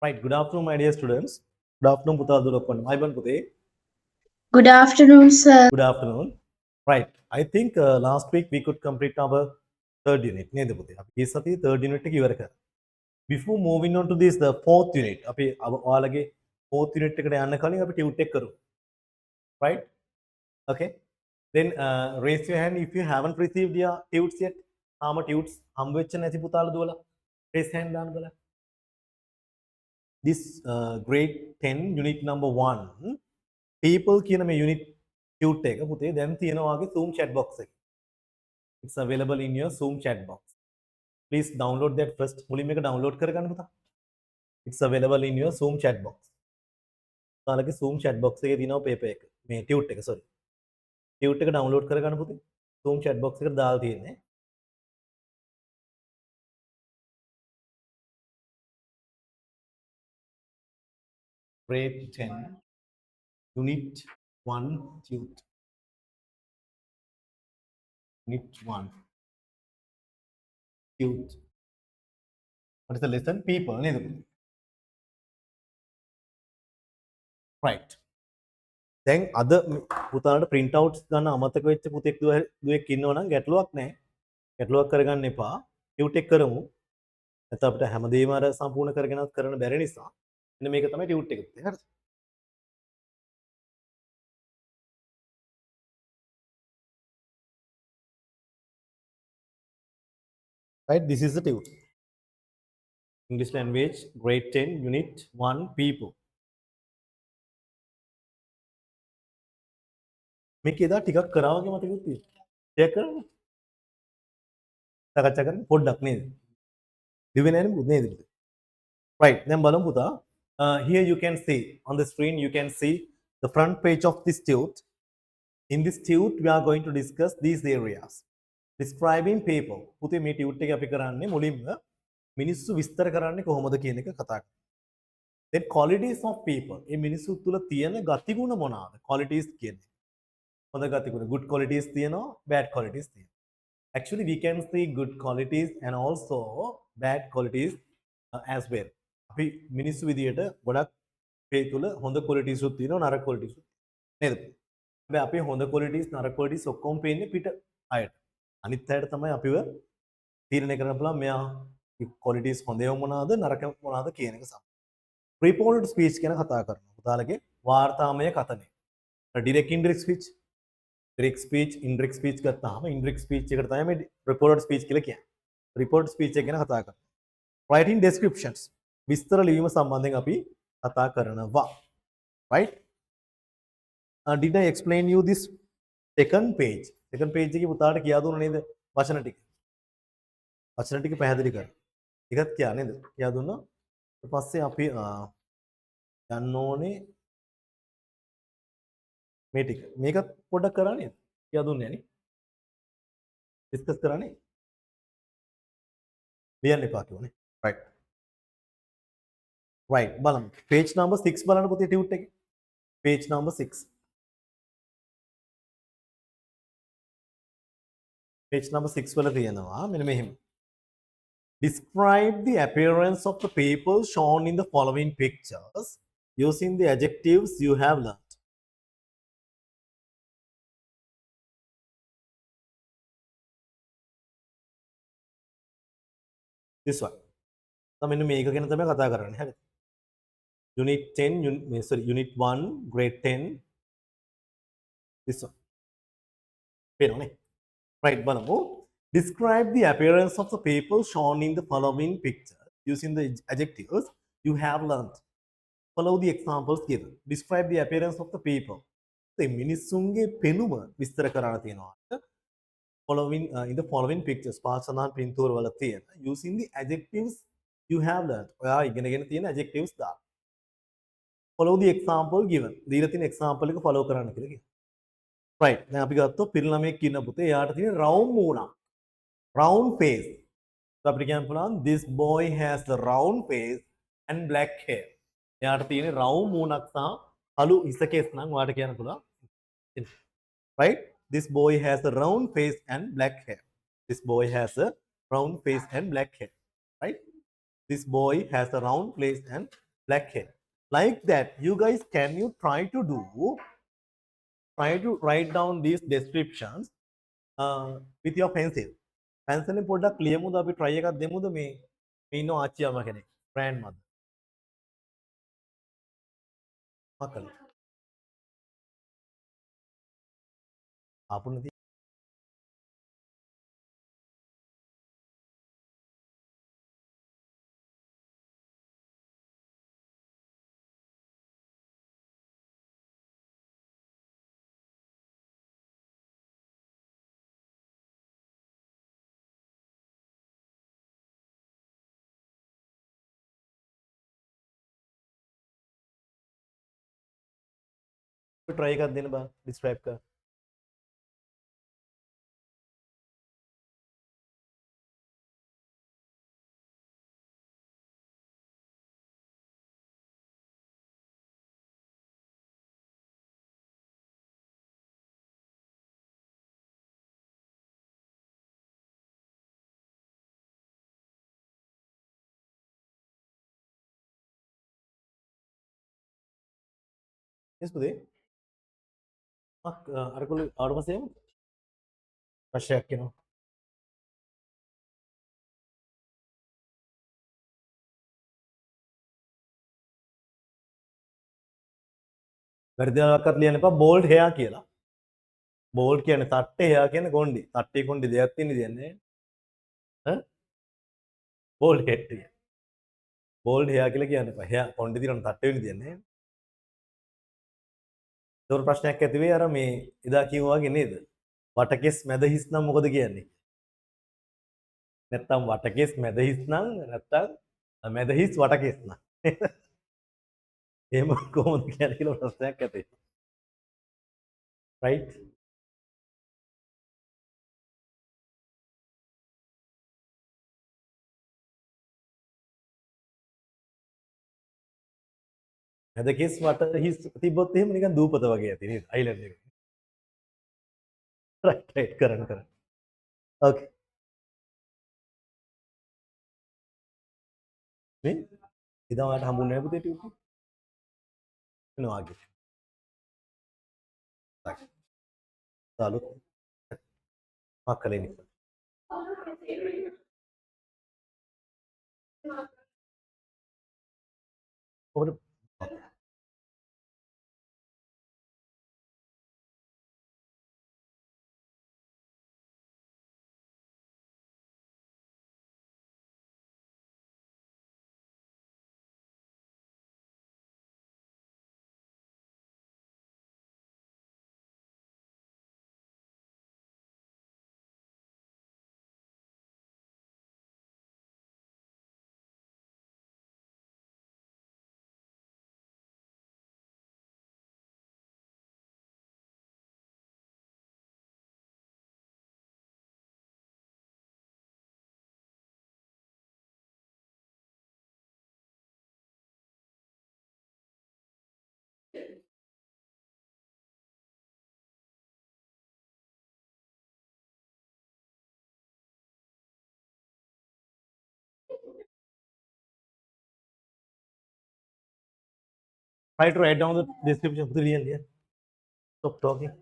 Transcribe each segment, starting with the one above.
Right. Good afternoon, my dear students. Good afternoon, Puta Adulappan. My ban Pute. Good afternoon, sir. Good afternoon. Right. I think last week we could complete our third unit. Nේද පුතේ? අපි ඒ සතියේ third unit එක ඉවර කරා. Before moving on to this the fourth unit. අපි ඔයාලගේ fourth unit එකට යන්න කලින් අපි tute එක කරමු. Right? Okay. Then raise your hand if you haven't received your tutes yet. තාම tutes හම්බ වෙච්ච නැති පුතාලා දුවලා. Raise hand දාන්න බලන්න. This grade 10 unit number 1 people කියන මේ unit tute එක පුතේ දැන් තියෙනවා වගේ Zoom chat box එක. It's available in your Zoom chat box. Please download that first. මුලින්ම එක download කරගන්න පුතා. It's available in your Zoom chat box. ඔයාලගේ Zoom chat box එකේ තියෙනවා paper එක. මේ tute එක sorry. tute එක download කරගන්න පුතේ. Zoom chat box එකට දාලා තියෙන්නේ. Grade 10 unit 1 tute. Unit 1 tute. What is the lesson? People නේද? Right. දැන් අද පුතාලට print outs ගන්න අමතක වෙච්ච පුතෙක් දුවෙක් ඉන්නවා නම් ගැටලුවක් නැහැ. ගැටලුවක් කරගන්න එපා. tute එක කරමු. නැත්නම් අපිට හැමදේම අර සම්පූර්ණ කරගෙනත් කරන්න බැරි නිසා මෙන්න මේක තමයි tute එක පුතේ. හරිද? Right, this is the tute. English language grade 10 unit 1 people. මේක එදා ටිකක් කරා වගේ මතකෙත් තියෙනවා. ෂෙයා කරන්න. සාකච්ඡා කරන්න පොඩ්ඩක් නේද? දිවෙන්නේ නැහැ නේද පුතේ? Right, දැන් බලමු පුතා. Here you can see on the screen you can see the front page of this tute. In this tute we are going to discuss these areas. Describing people. පුතේ මේ tute එක අපි කරන්නේ මුලින්ම මිනිස්සු විස්තර කරන්නේ කොහොමද කියන එක කතා කරමු. Then qualities of people. මේ මිනිස්සු තුල තියෙන ගතිගුණ මොනවාද? Qualities කියන්නේ. හොඳ ගතිගුණ. Good qualities තියෙනවා, bad qualities තියෙනවා. Actually we can see good qualities and also bad qualities as well. අපි මිනිස්සු විදියට ගොඩක් මේ තුල හොඳ qualities උත් තියෙනවා, නරක qualities උත් නේද? හැබැයි අපි හොඳ qualities, නරක qualities ඔක්කොම පේන්නේ පිට අයට. අනිත් අයට තමයි අපිව තීරණය කරන්න පුළුවන් මෙයා qualities හොඳ ඒවා මොනවාද, නරක මොනවාද කියන එක සම. Reported speech ගැන කතා කරනවා. පුතාලගේ වාර්තාමය කතනය. Direct indirect speech, direct speech, indirect speech ගත්තාම indirect speech එකට තමයි මේ reported speech කියලා කියන්නේ. Reported speech එක ගැන කතා කරනවා. Writing descriptions. විස්තර ලිවීම සම්බන්ධයෙන් අපි කතා කරනවා. Right? Did I explain you this second page? Second page එකේ පුතාට කියා දුන්නා නේද වචන ටික. වචන ටික පැහැදිලි කරා. ඒකත් කියා නේද? කියා දුන්නා. ඊට පස්සේ අපි යන්න ඕනේ මේ ටික. මේකත් පොඩ්ඩක් කරා නේද? කියා දුන්නේ නේ. ඩිස්කස් කරා නේ. ලියන්න එපා කිව්වනේ. Right. Right. බලමු. Page number 6 බලන්න පුතේ tute එකේ. Page number 6. Page number 6 වල තියෙනවා මෙන්න මෙහෙම. Describe the appearance of the people shown in the following pictures using the adjectives you have learned. This one. So මෙන්න මේක ගැන තමයි කතා කරන්නේ. හරිද? Unit 10 sorry unit 1 grade 10 this one. පේනවනේ. Right බලමු. Describe the appearance of the people shown in the following picture using the adjectives you have learned. Follow the examples given. Describe the appearance of the people. The මිනිස්සුන්ගේ පෙනුම විස්තර කරන්න තියෙනවා. Following in the following pictures පාසනාන් පින්තූර වල තියෙන using the adjectives you have learned. ඔයා ඉගෙනගෙන තියෙන adjectives දාන්න. Follow the example given. දීලා තියෙන example එක follow කරන්න කියලා කියනවා. Right. දැන් අපි ගත්තොත් පිරිළමයෙක් ඉන්න පුතේ එයාට තියෙන round මූණක්. Round face. So අපිට කියන්න පුළුවන් this boy has the round face and black hair. එයාට තියෙන round මූණක් සහ අලු හිසකෙස් නම් ඔයාට කියන්න පුළුවන්. Right? This boy has a round face and black hair. This boy has a round face and black hair. Right? This boy has a round face and black hen. Like that, you guys, can you try to write down these descriptions with your pencil? Pencil in පොඩ්ඩක් ලියමුද අපි try එකක් දෙමුද මේ ඉන්න ආච්චි අම්මා කෙනෙක් grandmother මකල ආපු නැති try එකක් දෙන්න බා describe කර yes පුතේ අරකොළු ආවට පස්සේ යමු ප්‍රශ්නයක් එනවා වැරදිලාවක්වත් ලියන්න එපා bold hair කියලා bold කියන්නේ තට්ටේ hair කියන්නේ කොණ්ඩි තට්ටේ කොණ්ඩි දෙයක් තියෙන දෙන්නේ ඈ bold head එක bold hair කියලා කියන්න එපා hair කොණ්ඩි දිරන තට්ටේ වෙන්නේ දෙන්නේ ඒක ප්‍රශ්නයක් ඇති වෙයි අර මේ එදා කිව්වා වගේ නේද වටකෙස් මැද හිස් නම් මොකද කියන්නේ නැත්තම් වටකෙස් මැද හිස් නම් නැත්තම් මැද හිස් වටකෙස් නම් එහෙම කොහොමද කියන්නේ කියලා ප්‍රශ්නයක් ඇති right මැද කෙස් වට හිස් තිබ්බොත් එහෙම නිකන් දූපත වගේ ඇති නේද අයිලන්ඩ් එක right right කරන්න okay මේ ඉතින් ඔයාලට හම්බුනේ නැහැ පුතේ ටියුට් වෙනවා වගේ चालू කලේ නිසා ඔබට try to write down the description පුතේ ලියන්න ලියන්න stop talking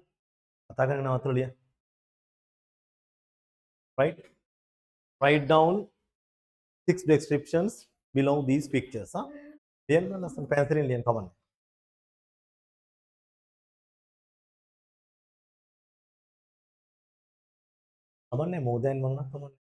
කතා කරගෙන නවත්තලා ලියන්න right write down 6 descriptions below these pictures ලියන්න ලස්සන පැන්සලෙන් ලියන්න කමන්න කමන්නේ more than one නම් කමන්නේ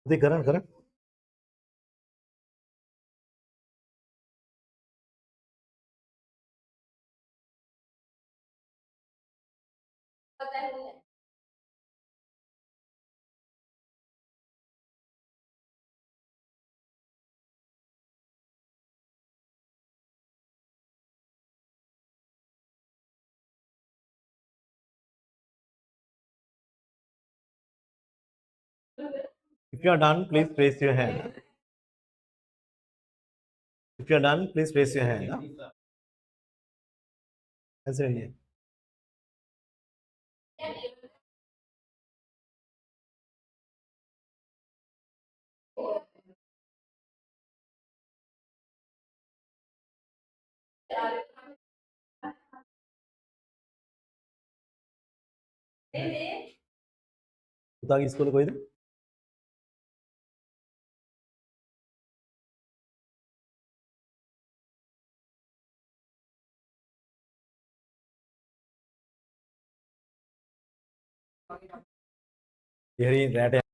පුතේ කරන්න. If you are done, please raise your hand. If you are done, please raise your hand. Answer here. පුතාගේ ඉස්කෝලේ කොයිද? ඉහරින් රැට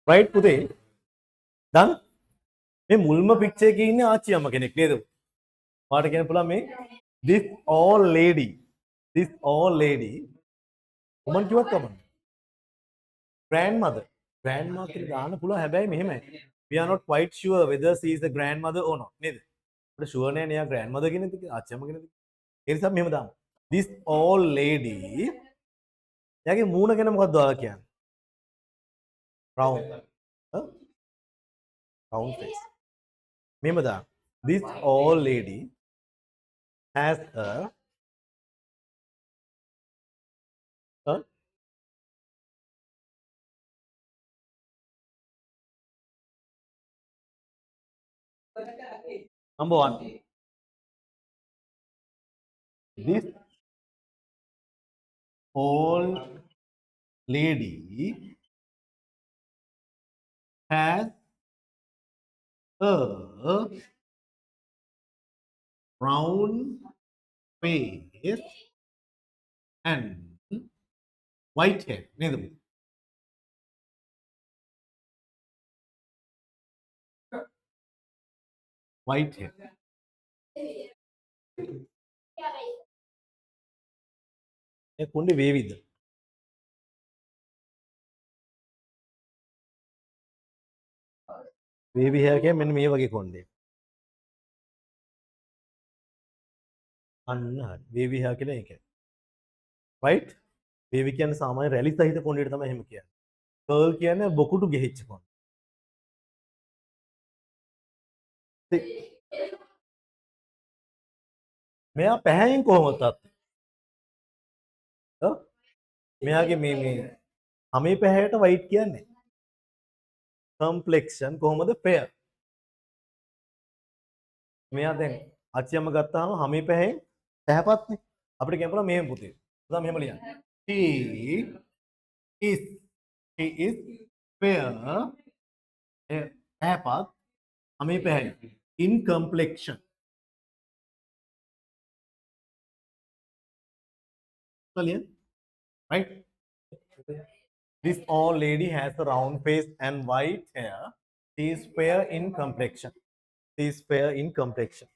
right පුතේ. done? මේ මුල්ම පික්චර් එකේ ඉන්නේ ආච්චි අම්ම කෙනෙක් නේද? ඔයාලට කියන්න පුළුවන් මේ this old lady. This old lady. woman කිව්වත් කමන්න. grandmother. grandma කියලා දාන්න පුළුවන් හැබැයි මෙහෙමයි. we are not quite sure whether she is a grandmother or not නේද? අපිට ෂුවර් නෑ නේ grandmother කෙනෙක්ද කියලා ආච්චි අම්ම කෙනෙක්ද? ඒ නිසා මෙහෙම දාමු. this old lady. එයාගේ මූණ ගැන මොකක්ද ඔයාලා කියන්නේ? round. round face. මෙහෙම දාන්න. this old lady has a number one. This old lady has a round face and white hair. නේද? white hair. ඒ කුණ්ඩේ වේවිද? වේවි hair කියන්නේ මෙන්න මේ වගේ කොණ්ඩේ. අන්න හරි. වේවි hair කියන්නේ ඒක. right? වේවි කියන්නේ සාමාන්‍ය රැලි සහිත කොණ්ඩේට තමයි එහෙම කියන්නේ. curl කියන්නේ බොකුටු ගෙහිච්ච කොණ්ඩේ. මෙයා පැහැයෙන් කොහොමද තත්? මෙයාගේ මේ හමේ පැහැයට white කියන්නේ. complexion කොහොමද fair? මෙයා දැන් අච්චියම ගත්තාම හමේ පැහැයෙන් පැහැපත්නේ. අපිට කියන්න පුළුවන් මෙහෙම පුතේ. උදා මෙහෙම ලියන්න. he is fair පැහැපත් හමේ පැහැයෙන් in complexion. Brilliant, right? This old lady has a round face and white hair. She is fair in complexion. She is fair in complexion.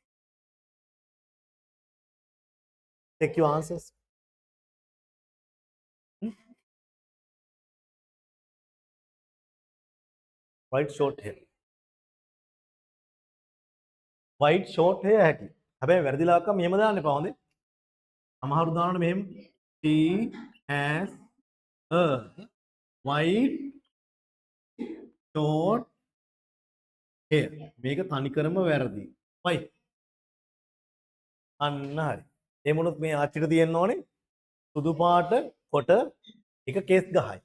Take your answers. Hmm? White short hair. White short hair හැකි. හැබැයි වැරදිලාක මෙහෙම දාන්න එපා හොඳේ. සමහරු දානවනේ මෙහෙම. She has a white short hair. මේක තනිකරම වැරදි. Why? අන්න හරි. ඒ මොනොත් මේ ආච්චිට තියෙන්න ඕනේ සුදු පාට කොට එක කේස් ගහයි.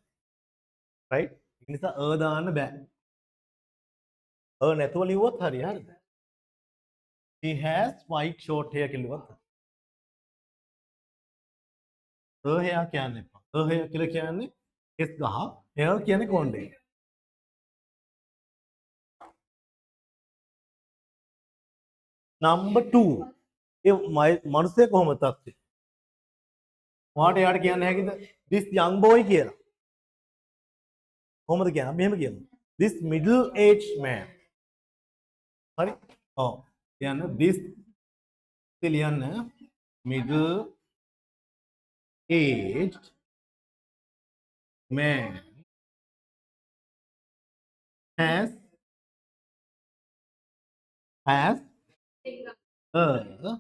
right? ඒ නිසා දාන්න බෑ. නැතුව ලිව්වොත් හරි හරිද? She has white short hair කියලා ලිව්වත් හරි. hair කියන්න එපා. hair කියලා කියන්නේ කෙස් ගහ. hair කියන්නේ කොණ්ඩේ. number 2. ඒ මනුස්සය කොහොමද තත්ත්වය? ඔයාට එයාට කියන්න හැකිද? this young boy කියලා. කොහොමද කියන්න? මෙහෙම කියමු. this middle aged man. හරි? ඔව්. කියන්න this ලියන්න middle aged man has a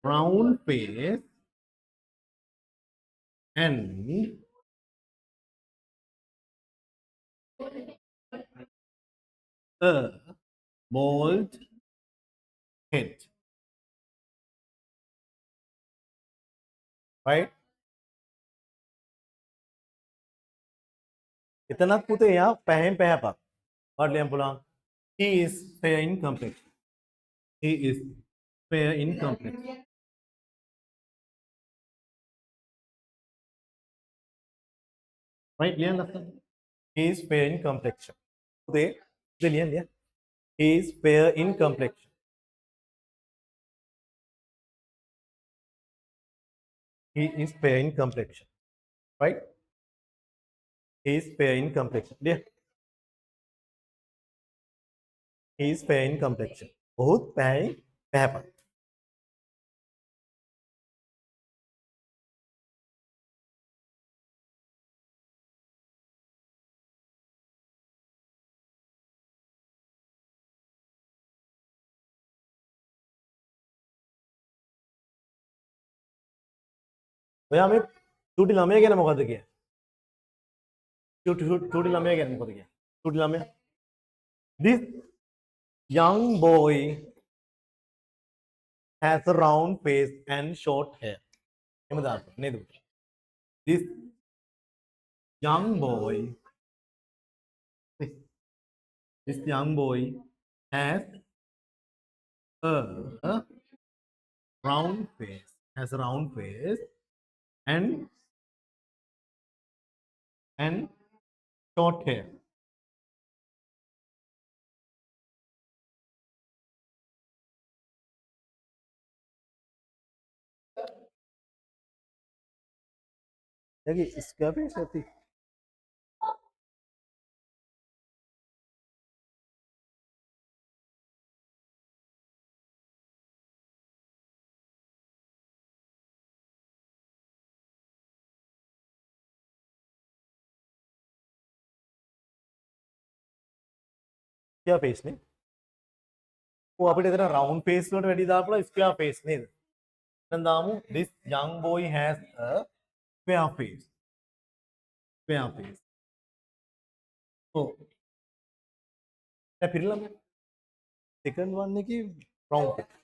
round face and a bald head. Right? එතනත් පුතේ එයා පැහැෙන් පැහැපත්. වට ලියන්න පුළුවන්. He is fair in complexion. He is fair in complexion. Right? ලියන්න ලස්සන. He is fair in complexion. පුතේ ලියන්න. He is fair in complexion. He is fair in complexion. Right? He is fair in complexion. Yeah. He is fair in complexion. बहुत පැහැයි පැහැපත්. ඔයා මේ චූටි ළමයා ගැන මොකද්ද කියන්නේ? චූටි ළමයා ගැන මොකද කියන්නේ? චූටි ළමයා. This young boy has a round face and short hair. එහෙම දාන්න නේද? This young boy this young boy has a round face and short hair. Lagi square face ඇති. Square face නේ. අපිට එතන round face වලට වැඩි දාපුවා square face නේද? දැන් දාමු this young boy has a square face. Square face. ඔව්. දැන් පිළිලම second one එකේ round face.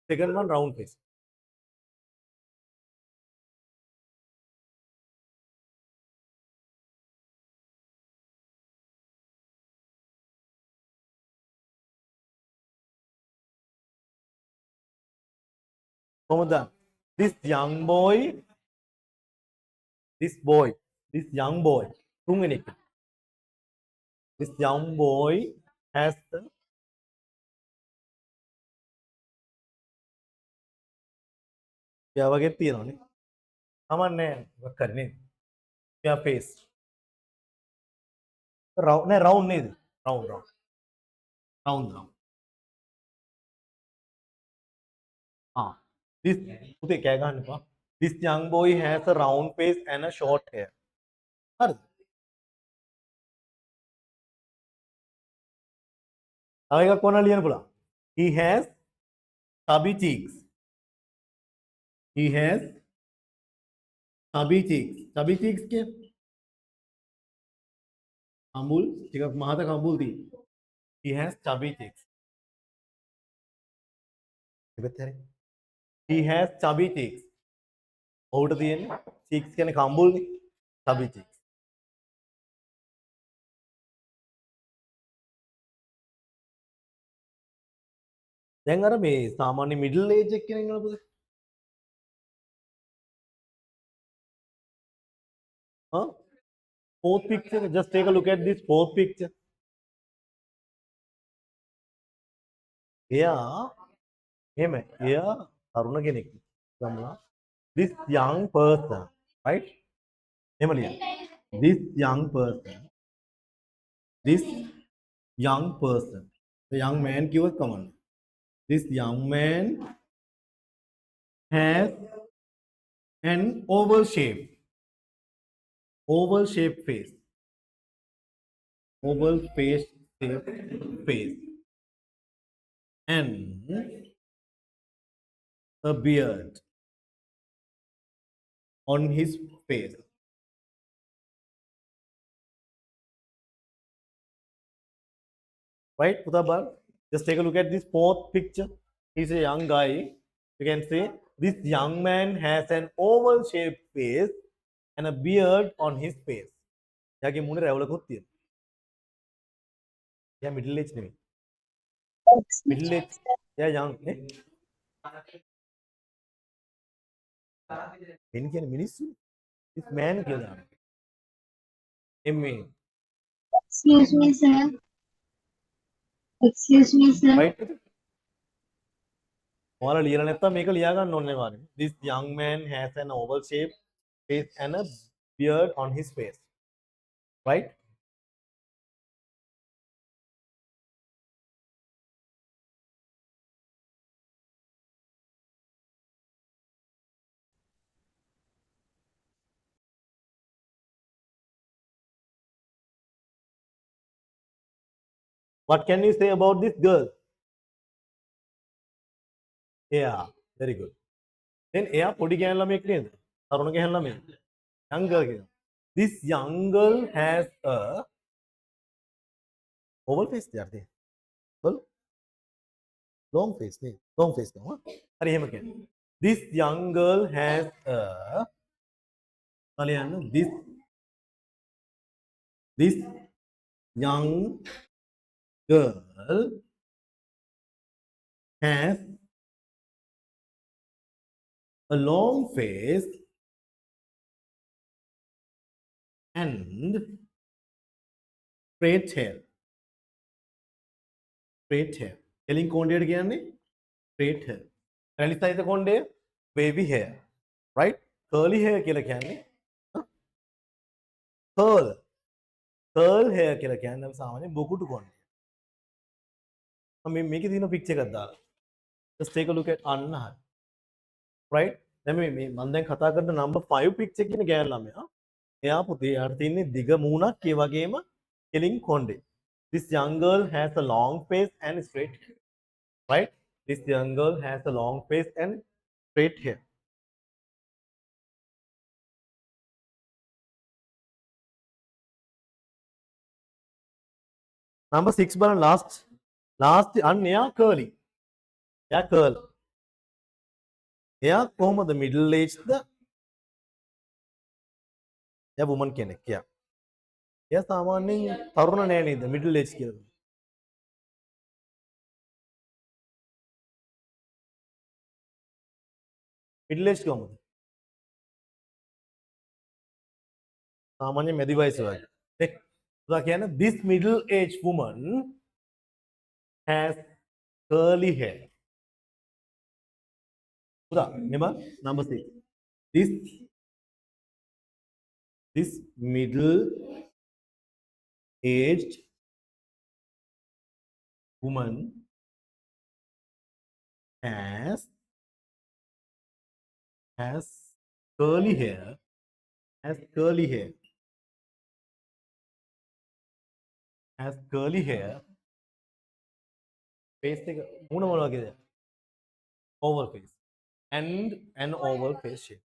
Second one round face. කොහොමද? This young boy this young boy තුන්වෙනි එක. This young boy has the යා වගේ තියෙනවානේ. सामान्य करने क्या फेस राउंड नहीं राउंड नहीं राउंड राउंड राउंड राउंड हाँ दिस उसे क्या कहानी पा this young boy has a round face and a short hair हर आएगा कौन लियन बोला he has chubby cheeks he has chubby cheeks के अमूल ठीक है वहां तक अमूल थी he has chubby cheeks he has chubby cheeks out the end cheeks के ने अमूल chubby cheeks දැන් අර මේ සාමාන්‍ය මිඩල් ඒජ් එක කෙනෙක් නේද පුතේ? Huh? Fourth picture, just take a look at this fourth picture. එයා එහෙම එයා තරුණ කෙනෙක්. ගමලා this young person, right? එහෙම ලියන්න. This young person. This young person. The young man කිව්වොත් කමන්න. This young man has an oval shape face. Oval face shaped face. And a beard on his face. Right, Putabar? Just take a look at this fourth picture. He's a young guy. You can say this young man has an oval shaped face and a beard on his face. याके मुने रेवलक होती है या middle age नहीं middle age या young इनके ministry इस man क्यों नाम MA Excuse me, sir. Excuse me, sir. Right ඔයාලා ලියලා නැත්තම් මේක ලියා ගන්න ඕනේ වාරේ this young man has an oval shape face and a beard on his face right what can you say about this girl yeah very good then එයා පොඩි ගෑන් ළමයෙක් නේද තරුණ ගෑන් ළමයෙක් young girl කියනවා this young girl has a oval face යාර්දී බල long face නේ long face නෝ හරි එහෙම කියන්නේ this young girl has a බලයන් this young girl has a long face and straight hair. Straight hair. එලින් කොණ්ඩයට කියන්නේ straight hair. රැලි සහිත කොණ්ඩය wavy hair. Right? Curly hair කියලා කියන්නේ curl hair කියලා කියන්නේ අපි සාමාන්‍යයෙන් බොකුටු කොණ්ඩය. මම මේකේ තියෙන පික්චර් එකක් දාලා. Just take a look at අන්න හරි. Right? දැන් මේ මම දැන් කතා කරන number 5 picture කියන ගෑන් ළමයා. එයා පුතේ යාට තින්නේ දිග මූණක් ඒ වගේම කෙලින් කොණ්ඩේ. This young girl has a long face and straight hair. Right? This young girl has a long face and straight hair. Number 6 බලන්න last අන්න එයා curly. එයා curl. එයා කොහොමද middle aged ද? එයා woman කෙනෙක්. එයා. එයා සාමාන්‍යයෙන් තරුණ නෑ නේද? middle age කියලා. middle age කොහොමද? සාමාන්‍ය මැදි වයස වගේ. එක් උදා කියන්නේ this middle age woman has curly hair. උදා නෙම number 6. This this middle aged woman has curly hair, has curly hair, has curly hair. Face එක මූණ මොන වගේද? Oval face and an oval face shape.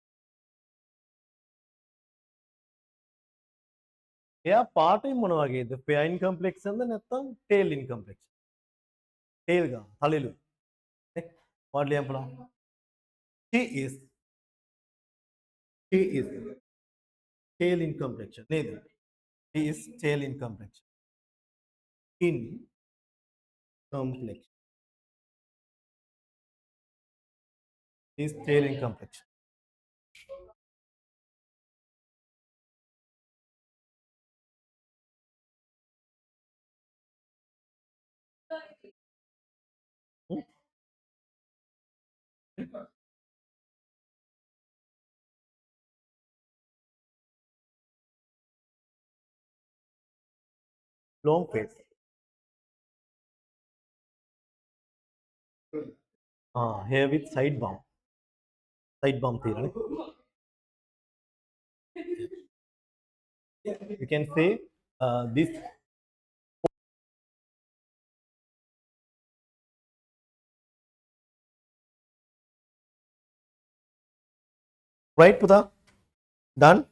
එයා පාටින් මොන වගේද? fair in complexion ද නැත්නම් pale in complexion? pale ගා තලෙලු. නේ? what ලියන්න පුළුවන්? She is pale in complexion. නේද? She is pale in complexion. In complexion. She is pale in complexion. Hmm? Long face. Hair with side bump. Side bump theory. You can say this. Right, Puta? Done?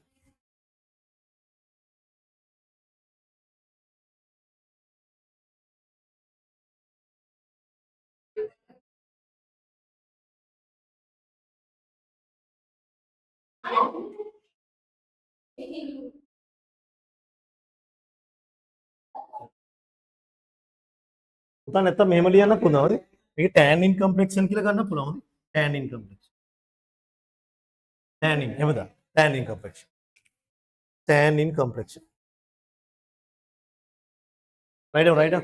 පුතා නැත්තම් මෙහෙම ලියන්න පුළුවන්ද? මේක tan in complexion කියලා ගන්න පුළුවන්ද? tan in complexion. tan in එහෙමද? tan in complexion. tan in complexion. right.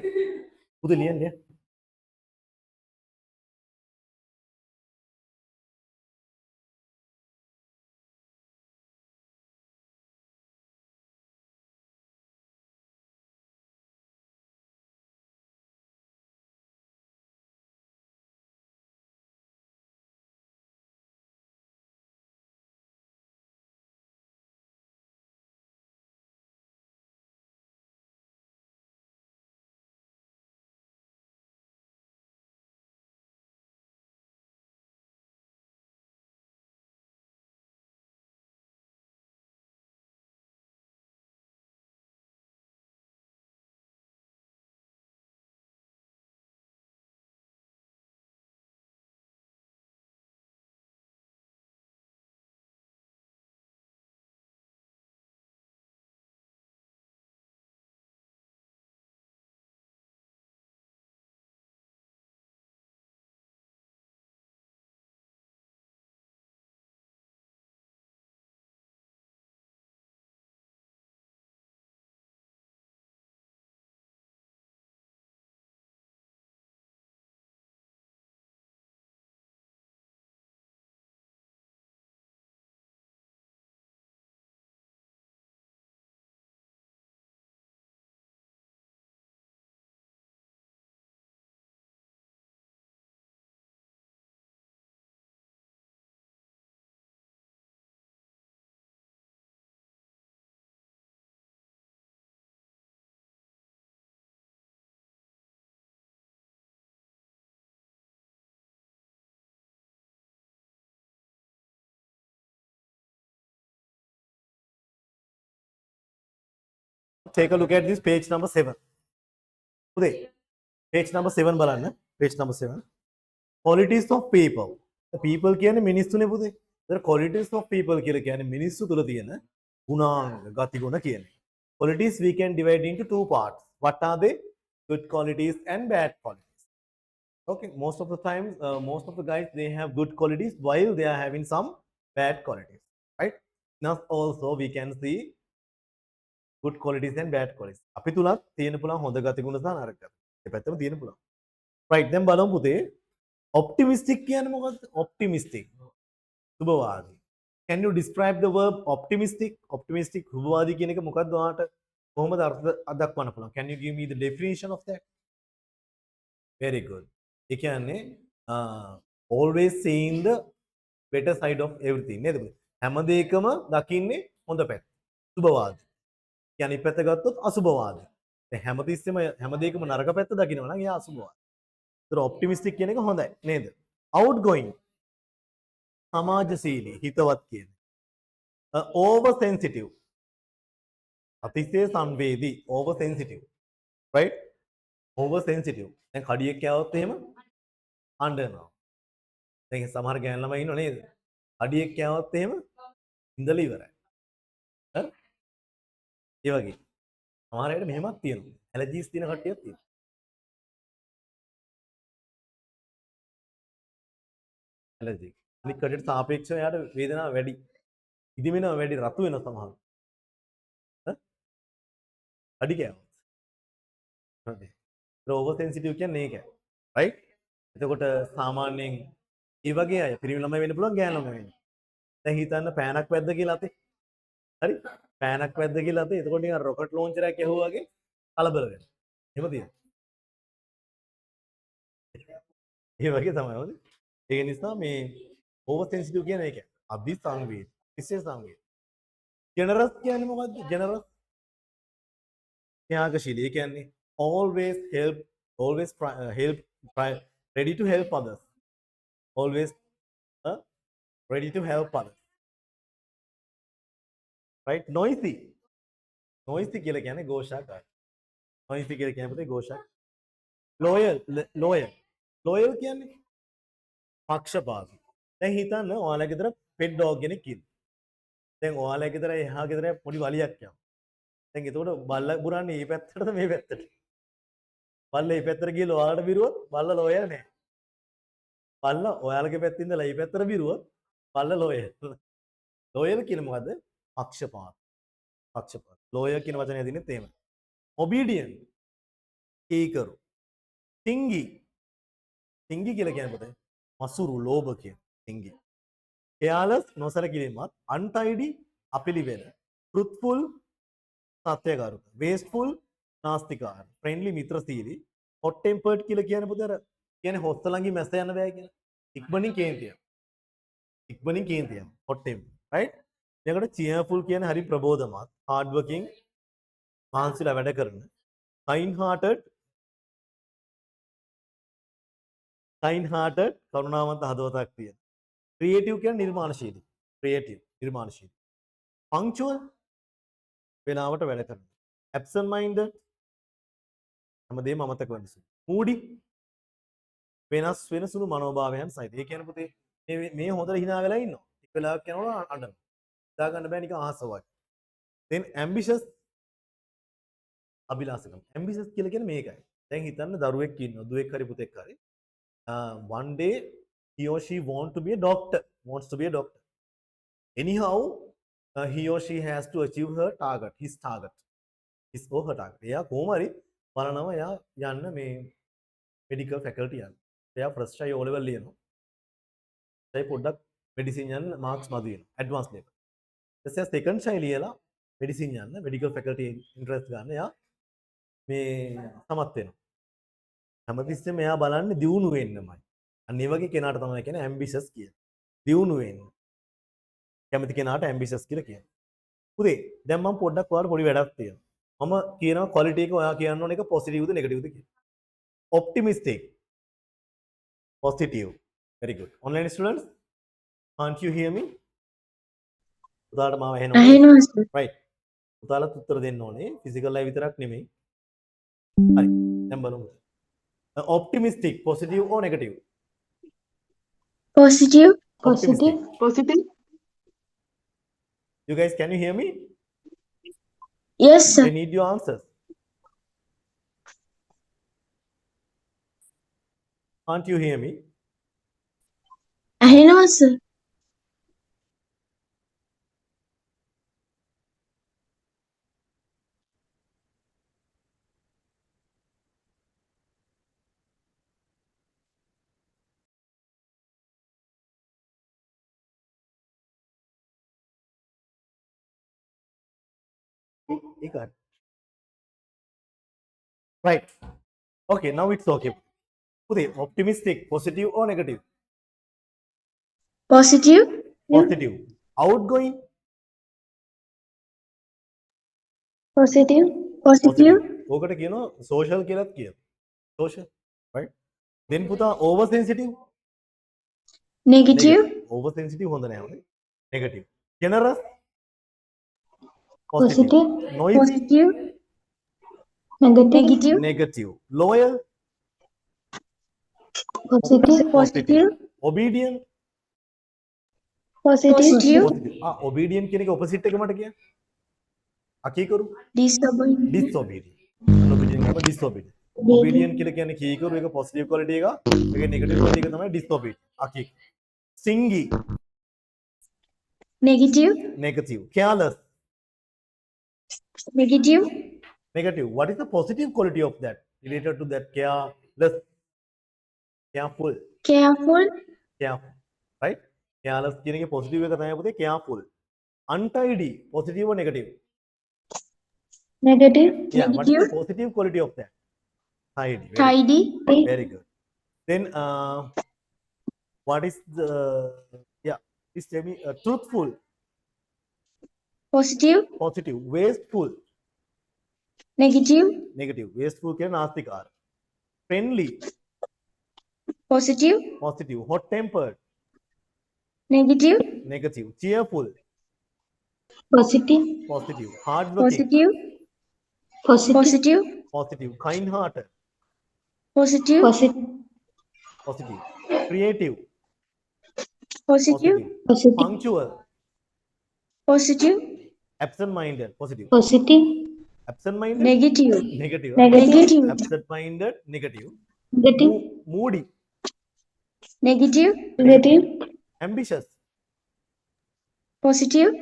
පුතේ ලියන්න. Take a look at this page number 7. පුතේ page number 7 බලන්න. page number 7. Qualities of people. The people කියන්නේ මිනිස්සුනේ පුතේ. ඒතර qualities of people කියලා කියන්නේ මිනිස්සු තුල තියෙන ගුණාංග, ගතිගුණ කියන්නේ. Qualities we can divide into two parts. What are they? Good qualities and bad qualities. Okay, most of the times, most of the guys they have good qualities while they are having some bad qualities, right? Now also we can see good qualities and bad qualities. අපි තුලත් තියෙන පුළුවන් හොඳ ගතිගුණ සහ නරක ගති. ඒ පැත්තම තියෙන පුළුවන්. right දැන් බලමු පුතේ optimistic කියන්නේ මොකක්ද? optimistic සුබවාදී. Can you describe the verb optimistic? Optimistic හුබවාදී කියන එක මොකක්ද ඔයාලට කොහොමද අර්ථ දක්වන්න පුළුවන්? Can you give me the definition of that? Very good. ඒ කියන්නේ always seeing the better side of everything නේද? හැම දෙයකම දකින්නේ හොඳ පැත්ත. සුබවාදී. කියන්නේ පැත්ත ගත්තොත් අසුබවාදී. දැන් හැමතිස්සෙම හැම දෙයකම නරක පැත්ත දකිනවා නම් එයා අසුබවාදී. ඒතර optimistic කියන එක හොඳයි නේද? Outgoing සමාජශීලී හිතවත් කියන. Over sensitive අතිශය සංවේදී over sensitive right over sensitive දැන් කඩියෙක් කෑවොත් එහෙම අඬනවා දැන් සමහර ගෑන් ළමයි ඉන්නව නේද කඩියෙක් කෑවොත් එහෙම ඉඳලා ඉවරයි හරි ඒ වගේ සමහර අයට මෙහෙමත් තියෙනවා ඇලර්ජිස් තියෙන කට්ටියක් තියෙනවා ඇලර්ජි අනිත් කටට සාපේක්ෂව යාට වේදනාව වැඩි ඉදිමෙනවා වැඩි රතු වෙනවා සමහර අඩි කෑවොත් හරි ඕවර් සෙන්සිටිව් කියන්නේ ඒකයි රයිට් එතකොට සාමාන්‍යයෙන් ඒ වගේ අය පිරිමි ළමයි වෙන්න පුළුවන් ගෑනු ළමයි වෙන්න දැන් හිතන්න පෑනක් වැද්ද කියලා අතේ හරි පෑනක් වැද්ද කියලා අතේ එතකොට නිකන් රොකට් ලොන්චර් එකක් ඇහුවා වගේ කලබල වෙනවා එහෙම තියෙනවා ඒ වගේ තමයි හොඳ ඒක නිසා මේ ඕවර් සෙන්සිටිව් කියන්නේ ඒක අභි සංවේදී විශේෂ සංවේදී ජෙනරස් කියන්නේ මොකද්ද ජෙනරස් ත්‍යාගශීලී ඒ කියන්නේ always help ready to help others always ready to help others right noisy කියලා කියන්නේ ഘോഷාකාරී noisy කියලා කියන්නේ පුතේ ഘോഷා loyal කියන්නේ පක්ෂපාතී දැන් හිතන්න ඔයාලා ගෙදර pet dog කෙනෙක් ඉන්නවා දැන් ඔයාලා ගෙදර එහා ගෙදර පොඩි වලියක් යනවා දැන් එතකොට බල්ලා බුරන්නේ මේ පැත්තටද මේ පැත්තට බල්ලා මේ පැත්තට ගිහලා ඔයාලට බිරුවොත් බල්ලා ලෝයල් නෑ බල්ලා ඔයාලගේ පැත්තේ ඉඳලා මේ පැත්තට බිරුවොත් බල්ලා ලෝයල් කියන්නේ මොකද්ද පක්ෂපාත ලෝයල් කියන වචනේ දින්නේ තේම obedient කීකරු stingy කියලා කියන්නේ මොකද මසුරු ලෝභ කියන stingy careless නොසලකිරීමත් untidy අපිලිවෙල truthful සත්‍යකාරක wasteful නාස්තිකාර friendly මිත්‍රශීලී hot tempered කියලා කියන්නේ පුතේ අර කියන්නේ හොස්සලංගි මැස්ස යන්න බෑ කියලා ඉක්මනින් කේන්තිය hot temper right ඊළඟට cheerful කියන්නේ හරි ප්‍රබෝධමත් hard working මහන්සිලා වැඩ කරන kind hearted කරුණාවන්ත හදවතක් තියෙන creative කියන්නේ නිර්මාණශීලී punctual වෙලාවට වැඩ කරනවා absent minded හැමදේම අමතක වෙන සුළු moody වෙනස් වෙන සුළු මනෝභාවයන් සහිත ඒ කියන්නේ පුතේ මේ හොඳට hina වෙලා ඉන්නවා ටික වෙලාවක් යනකොට අඬනවා දා ගන්න බෑ නිකන් ආසාවක් then ambitious අභිලාෂකම් ambitious කියලා කියන්නේ මේකයි දැන් හිතන්න දරුවෙක් ඉන්නවා දුවෙක් හරි පුතෙක් හරි one day he or she wants to be a doctor anyhow he or she has to achieve his or her target එයා කොහොම හරි බලනවා එයා යන්න මේ medical faculty යන්න එයා first try O level ලියනවා ඒ පොඩ්ඩක් medicine යන්න marks මදි වෙනවා advanced level ඊට පස්සේ second try ලියලා medicine යන්න medical faculty interest ගන්න එයා මේ සමත් වෙනවා හැමතිස්සෙම එයා බලන්නේ දියුණු වෙන්නමයි අන්න ඒ වගේ කෙනාට තමයි කියන්නේ ambitious කියන්නේ දියුණු වෙන්න කැමති කෙනාට ambitious කියලා කියන්නේ පුතේ දැන් මම පොඩ්ඩක් ඔයාලට පොඩි වැඩක් තියෙනවා මම කියනවා quality එක ඔයා කියන්න ඕන එක positive ද negative ද කියලා optimistic positive very good online students can't you hear me උදාට මාව ඇහෙනවා සර් right උදාලත් උත්තර දෙන්න ඕනේ physical life විතරක් නෙමෙයි හරි දැන් බලමු optimistic positive or negative positive optimistic you guys can you hear me yes sir I need your answers can't you hear me ඇහෙනවා sir ඒක හරි. Right. Okay, now it's okay. පුතේ optimistic, positive or negative? Positive. Positive. Outgoing, Positive. positive. Positive. ඕකට කියනවා social කියලාත් කියනවා. Social, right? Then පුතා oversensitive, Negative. negative. Oversensitive හොඳ නෑ හොඳේ. Negative. Generous, positive. Positive. Noisy, Positive. Negative. negative. Loyal, Positive. positive. Obedient, Positive. positive. Obedient කියන එක opposite එක මට කියන්න. අකීකරු, Disobedient. disobedient. Obedient කියනවා disobedient. Obedient කියලා කියන්නේ කීකරු ඒක positive quality එක. ඒකේ negative quality එක තමයි disobedient. අකීක. Stingy, Negative. negative. Careless, Negative. negative. What is the positive quality of that related to that? Careless, careful, Careful. careful, right? Careless කියන එකේ positive එක තමයි පුතේ careful. Untidy, positive or negative? Negative. Yeah, what is the Negative. positive quality of that? Tidy. Tidy. Very good. Then, what is the, yeah, please tell me, truthful, Positive. positive, wasteful, Negative. negative. Wasteful කියන නාස්තිකාර. Friendly, Positive. positive. Hot tempered, Negative. negative. Cheerful, Positive. positive. Hardworking, Positive. Positive. positive. Kind hearted, Positive. positive. Creative, Positive. positive. Punctual, Positive. absent minded, positive. Positive. Absent minded, Negative. negative. Negative. Absent minded, negative. Negative. Moody, Negative. Negative. ambitious, Positive.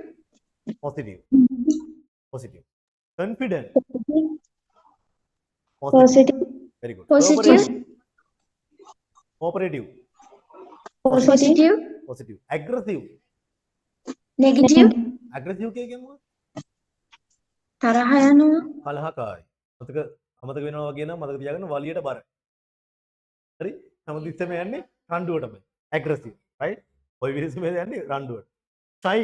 positive. Positive. Confident, positive. Positive. Very good. Positive. Cooperative, Positive. positive. Aggressive, Negative. aggressive කිය කියන්නේ තරහ යනවා. කලහකාරී. අමතක වෙනවා වගේ නම් මතක තියාගන්න වලියට බර. හරි? හැමතිස්සෙම යන්නේ රණ්ඩුවටම. aggressive, right? ඔය විදිහටම යන්නේ රණ්ඩුවට. Shy,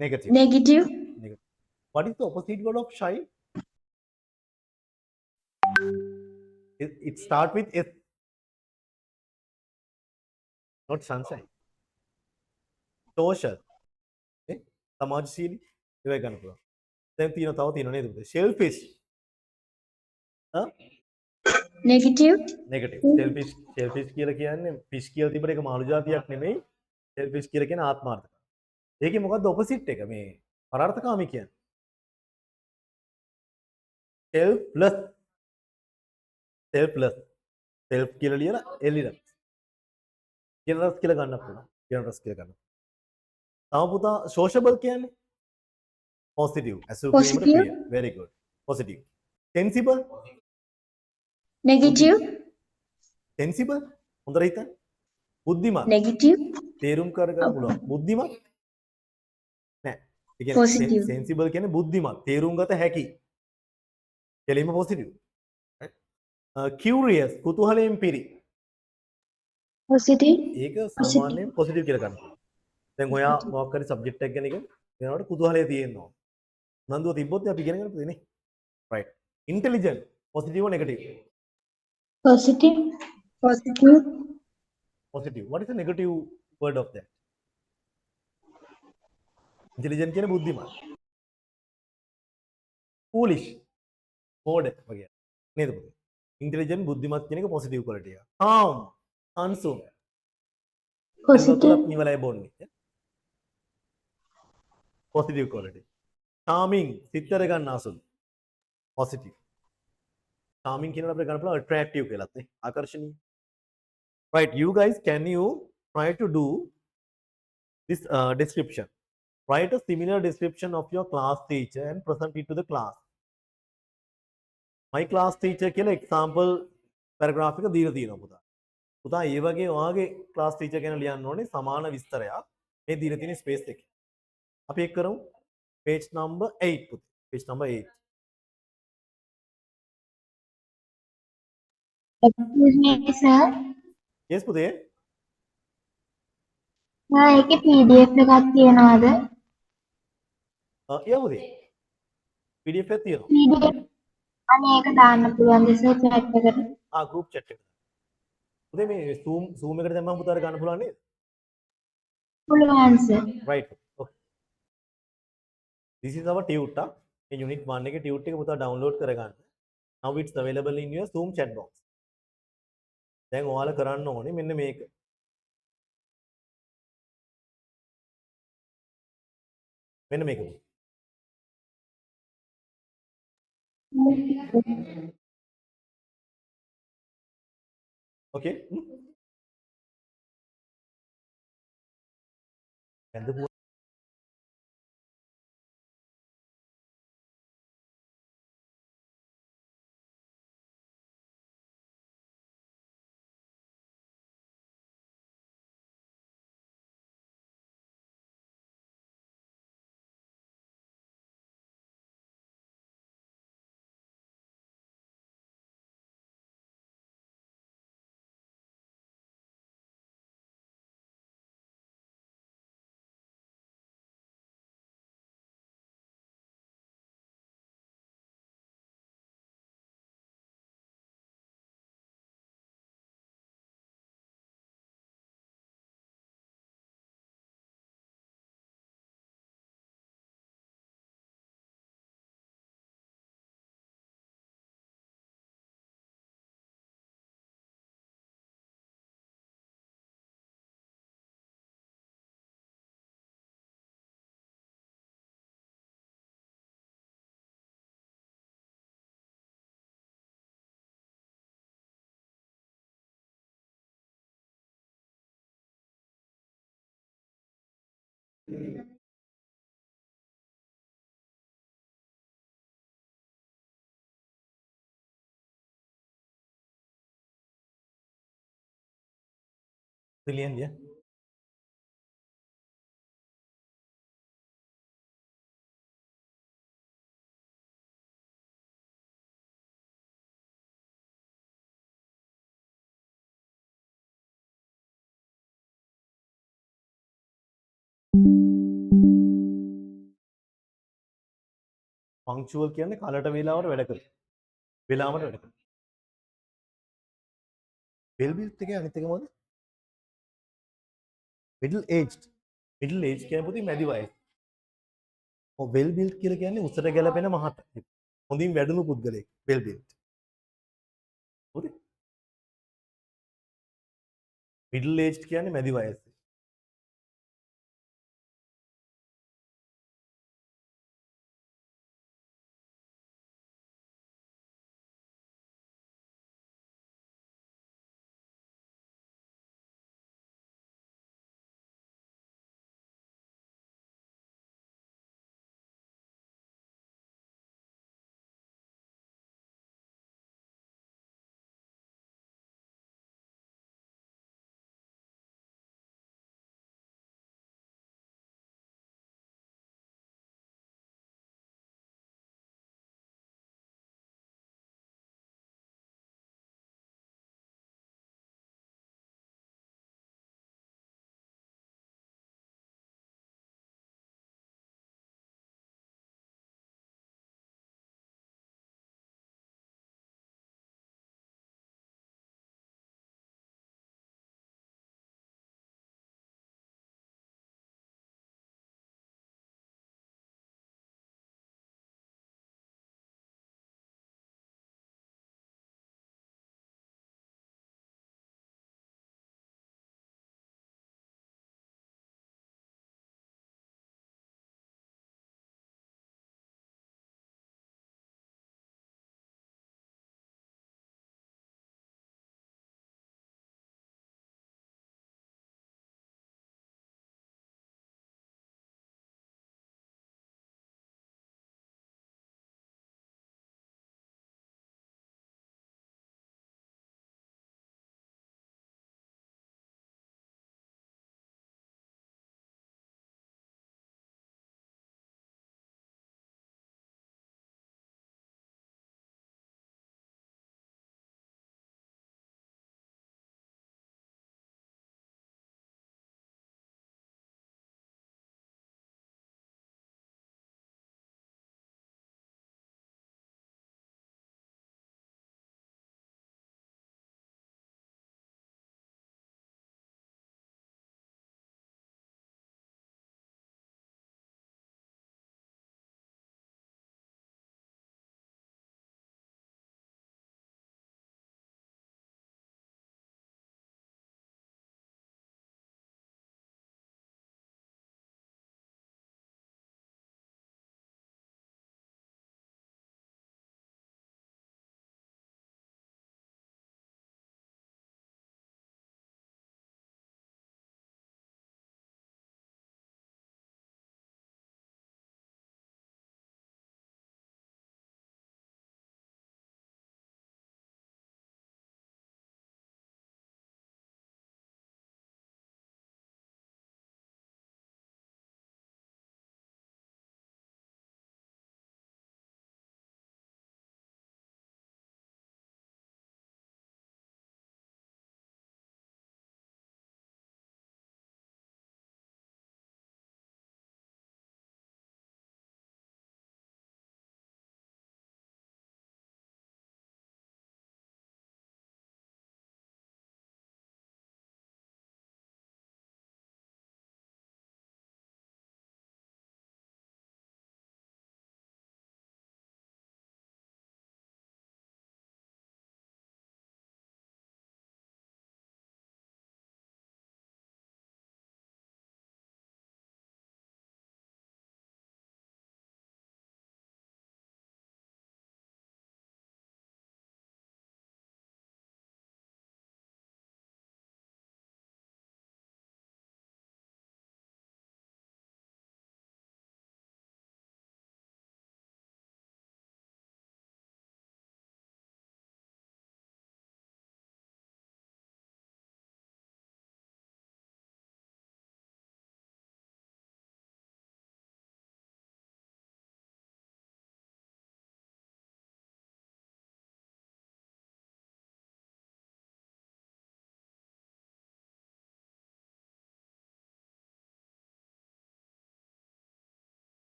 negative. Negative. Negative. What is the opposite word of shy? It start with S. Not sunshine. Social. සමාජශීලී ඒවයි ගන්න පුළුවන්. දැන් තව තියෙනවා නේද පුතේ? Shellfish. Negative. Negative. Shellfish කියලා කියන්නේ fish කියලා තිබුණ එක මාළු జాතියක් නෙමෙයි. Shellfish කියලා කියන්නේ ආත්මාර්ථක. ඒකේ මොකද්ද opposite එක? මේ පරාර්ථකාමී කියන්නේ. Selfless. Selfless. Self කියලා ලියලා එල්ලිලා. Generous කියලා ගන්න පුළුවන්. Generous කියලා ගන්න. තව පුතා sociable කියන්නේ positive. ඇසුරු කිරීමට Positive. ප්‍රිය. Very good. Positive. Sensible. Negative. Sensible. හොඳට හිතන්න. බුද්ධිමත්. Negative. තේරුම් කරගන්න පුළුවන්. බුද්ධිමත් නෑ. ඒ කියන්නේ Positive. sensible කියන්නේ බුද්ධිමත්. තේරුම් ගත හැකි. කෙලින්ම positive. Curious. කුතුහලයෙන් පිරි. Positive. ඒක සාමාන්‍යයෙන් positive කියලා ගන්න. දැන් ඔයා මොකක් හරි subject එකක් ගැන ඉගෙන යනකොට කුතුහලය තියෙනවා. උනන්දුව තිබ්බොත් අපි ඉගෙන ගන්න පුතේ නේ. Right. Intelligent. Positive or negative? Positive. Positive. Positive. What is the negative word of that? Intelligent කියන්නේ බුද්ධිමත්. Foolish. මෝඩ වගේ. නේද පුතේ? Intelligent බුද්ධිමත් කියන එක positive quality එක. Calm. Handsome. Positive. නිවලයි බොන්නේ. Positive quality. Charming. සිත්තර ගන්න අසුළු. Positive. Charming කියන අපිට ගන්න පුළුවන් attractive කියලාත් නේ. ආකර්ෂණීය. Right, you guys, can you try to do this description? Write a similar description of your class teacher and present it to the class. My class teacher කියලා example paragraph එක දීලා තියෙනවා පුතා. පුතා ඒ වගේ ඔයාගේ class teacher ගැන ලියන්න ඕනේ සමාන විස්තරයක් මේ දීලා තියෙන space එකේ. අපි ඒක කරමු. Page number 8 පුතේ. Page number 8. Excuse me, sir. Yes පුතේ. ඒකේ PDF එකක් තියනවාද? yeah පුතේ. PDF එකක් තියෙනවා. PDF අනේ ඒක දාන්න පුළුවන්ද සර් chat එකට? group chat එකට. පුතේ මේ zoom එකට දැම්මම පුතාට ගන්න පුළුවන් නේද? පුළුවන් sir. Right. Okay. This is our tutor. මේ unit 1 එකේ tutor එක පුතා download කරගන්න. Now it's available in your Zoom chat box. දැන් ඔයාලා කරන්න ඕනේ මෙන්න මේක. මෙන්න මේක. Okay? ඇඳපු brilliant, yeah. Punctual කියන්නේ කලට වේලාවට වැඩ කරන. වේලාවට වැඩ කරන. well built එකේ අනිත් එක මොකද? middle aged. middle aged කියන්නේ පුතේ මැදි වයස. ඔව් well built කියලා කියන්නේ උසට ගැලපෙන මහත. හොඳින් වැඩුණු පුද්ගලයෙක්. well built. හොඳේ. middle aged කියන්නේ මැදි වයස.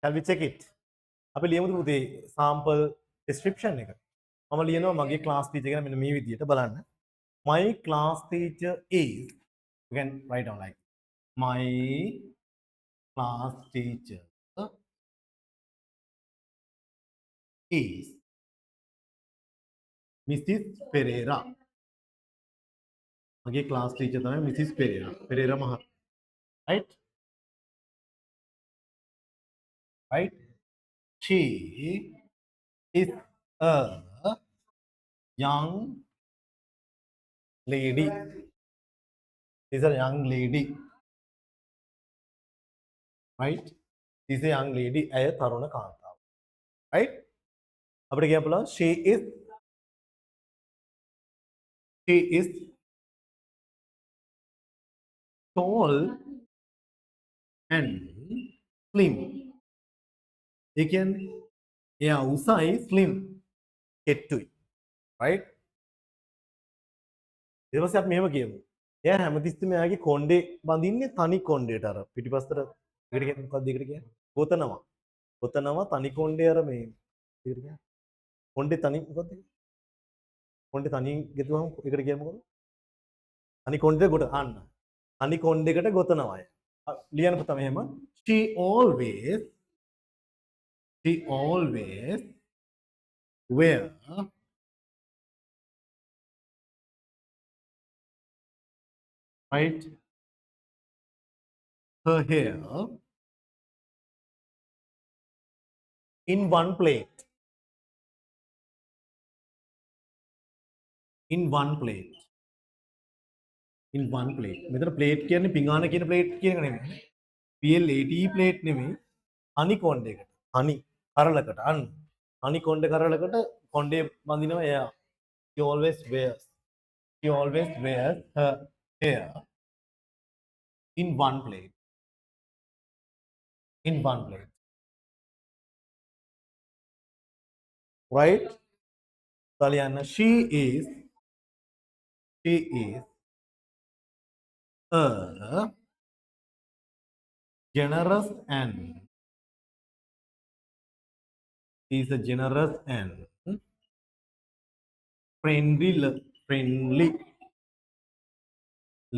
shall we check it අපි ලියමුද පුතේ sample description එක මම ලියනවා මගේ class teacher ගැන මෙන්න මේ විදිහට බලන්න my class teacher is you can write down like my class teacher is Mrs. Pereira. මගේ class teacher තමයි Mrs. Pereira. Pereira මහත්මිය. Right? Right? She is a young lady. She is a young lady. Right? She is a young lady. ඇය තරුණ කාන්තාව. Right? අපිට කියන්න පුළුවන් she is tall and slim. ඒ කියන්නේ එයා උසයි slim කෙට්ටුයි. Right? ඊට පස්සේ අපි මෙහෙම කියමු. එයා හැමතිස්සෙම එයාගේ කොණ්ඩේ බඳින්නේ තනි කොණ්ඩේට අර පිටිපස්සට එකට කියන්නේ මොකක්ද ඒකට කියන්නේ? ගොතනවා. ගොතනවා තනි කොණ්ඩේ අර මේ ඒකට කියන්නේ. කොණ්ඩේ තනි මොකක්ද? කොණ්ඩේ තනි ගෙතුවම ඒකට කියන්නේ මොකක්ද? තනි කොණ්ඩේ ගොත අන්න. තනි කොණ්ඩේකට ගොතනවා අය. ලියන්න පුතා මෙහෙම. She always wear right her hair in one plate. In one plate. මෙතන plate කියන්නේ පිඟාන කියන plate කියන එක නෙමෙයි. PLATE plate නෙමෙයි. අනි කොණ්ඩේකට. අනි කරලකට අන්න. අනි කොණ්ඩේ කරලකට කොණ්ඩේ බඳිනවා එයා. She always wears her hair in one plate. Right? Taliana, she is a generous and friendly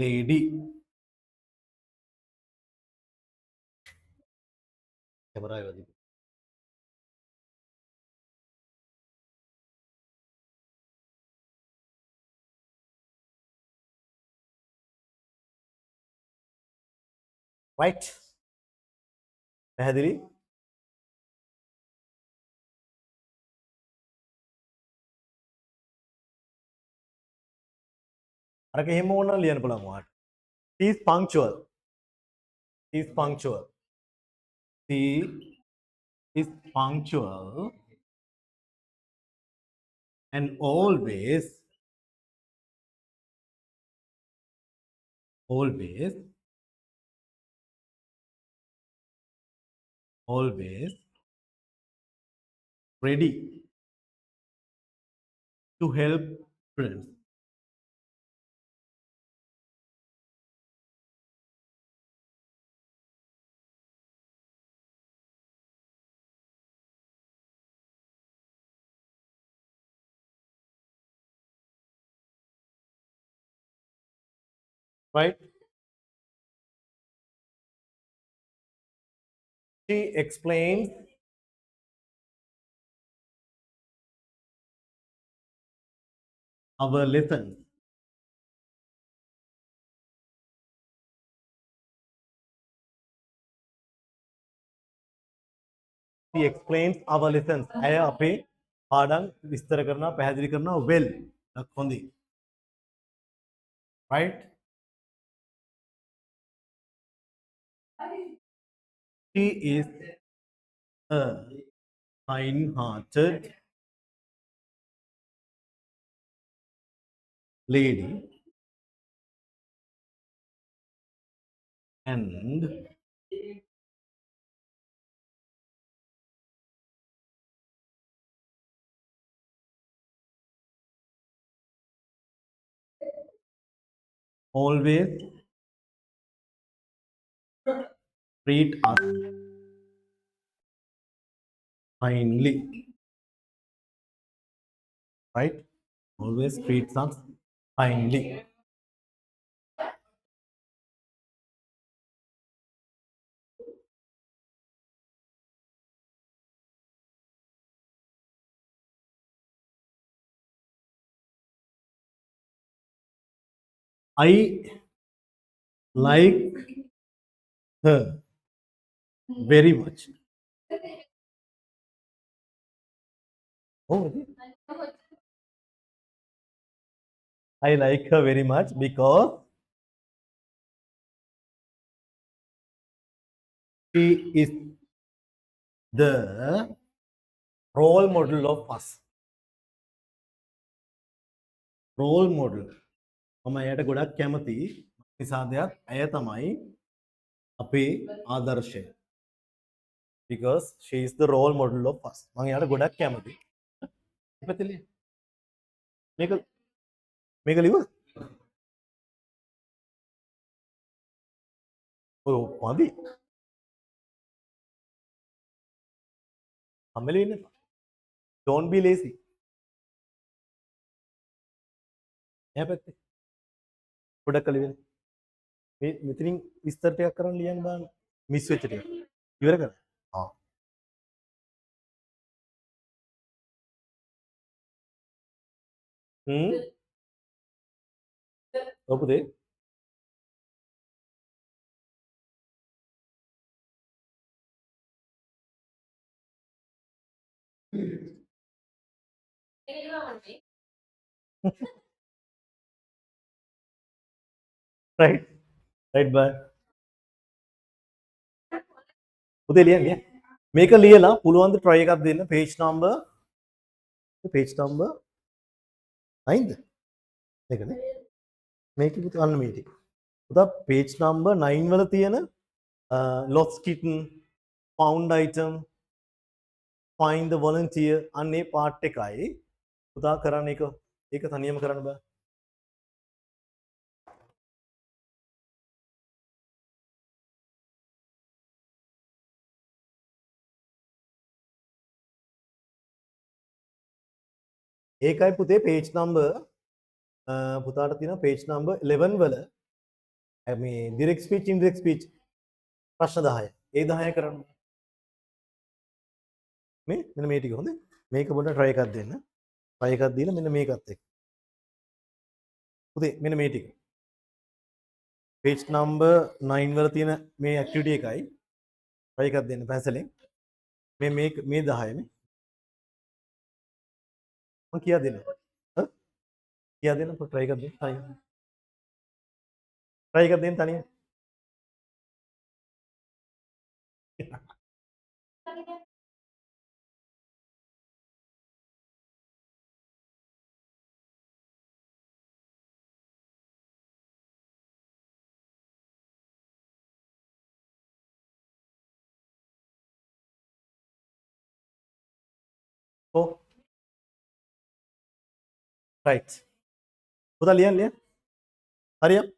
lady. Right? පැහැදිලි? අරක එහෙම ඕන ලියන්න පුළුවන් ඔයාලට. He is punctual. He is punctual and always ready to help friends. Right? She explains our lessons. She explains our lessons. ඇය අපේ පාඩම් විස්තර කරනවා පැහැදිලි කරනවා well. හොඳයි. Right? She is a kind-hearted lady and always treat us Finally. Right? Always treat us finally. I like her very much. Oh, I like her very much because she is the role model of us. Role model. මම එයට ගොඩක් කැමති නිසා දෙයක් ඇය තමයි අපේ ආදර්ශය. Because she is the role model of us. මම එයාට ගොඩක් කැමති. ඉපතෙලිය. මේක මේක ලිව. ඔව් මදි. අමලි වෙන්න එපා. Don't be lazy. එහා පැත්තේ. ගොඩක් කලිවෙන. මේ මෙතනින් විස්තර ටිකක් කරන් ලියන්න බලන්න. මිස් වෙච්ච ටික. ඉවර කරන්න. ආ. ඔව් පුතේ. right. Right bye. පුතේ ලියන්න ලියන්න. මේක ලියලා පුළුවන් ද try එකක් දෙන්න page number 9ද? මේකනේ. මේකේ පුතේ අන්න මේ ටික. පුතා page number 9 වල තියෙන lost kitten, found item, find the volunteer අන්නේ part එකයි පුතා කරන්න ඒක තනියම කරන්න බෑ. ඒකයි පුතේ page number පුතාට තියෙන page number 11 වල මේ direct speech indirect speech ප්‍රශ්න 10. ඒ 10 කරන්න. මෙන්න මේ ටික හොඳයි. මේක පොඩ්ඩක් try එකක් දෙන්න. try එකක් දීලා මෙන්න මේකත් එක්ක. පුතේ මෙන්න මේ ටික. page number 9 වල තියෙන මේ activity එකයි try එකක් දෙන්න පැන්සලෙන්. මේ 10 නේ. මම කියා දෙන්න. කියා දෙන්න try එකක් දෙන්න තනියම. try එකක් දෙන්න තනියම. ඔව්. right. පුතා ලියන්න. හරියට.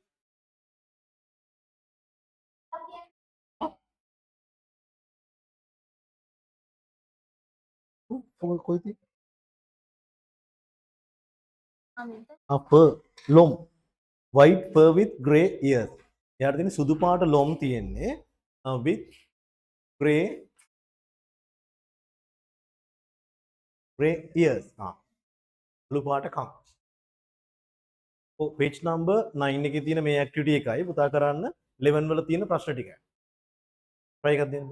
කොයිද? fur ලොම් white fur with grey ears. එයාට තියෙන සුදු පාට ලොම් තියෙන්නේ with grey ears. blue පාට කම්. ඔව් page number 9 එකේ තියෙන මේ activity එකයි පුතා කරන්න 11 වල තියෙන ප්‍රශ්න ටිකයි. try එකක් දෙන්න.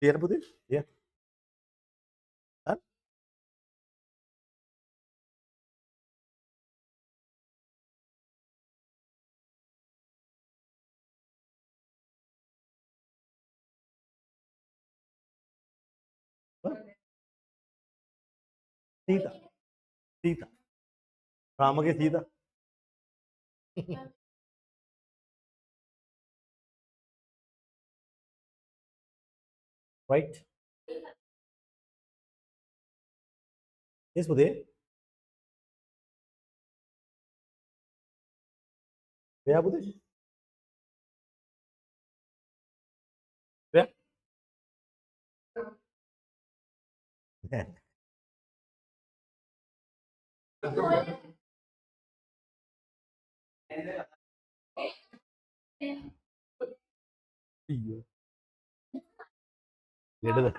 Clear පුතේ? Yeah. Done? What? Sita. Sita. රාමගේ Sita. Right? Yes පුතේ. මෙයා පුතේ? මෙයා? අයියෝ. ලෙඩද?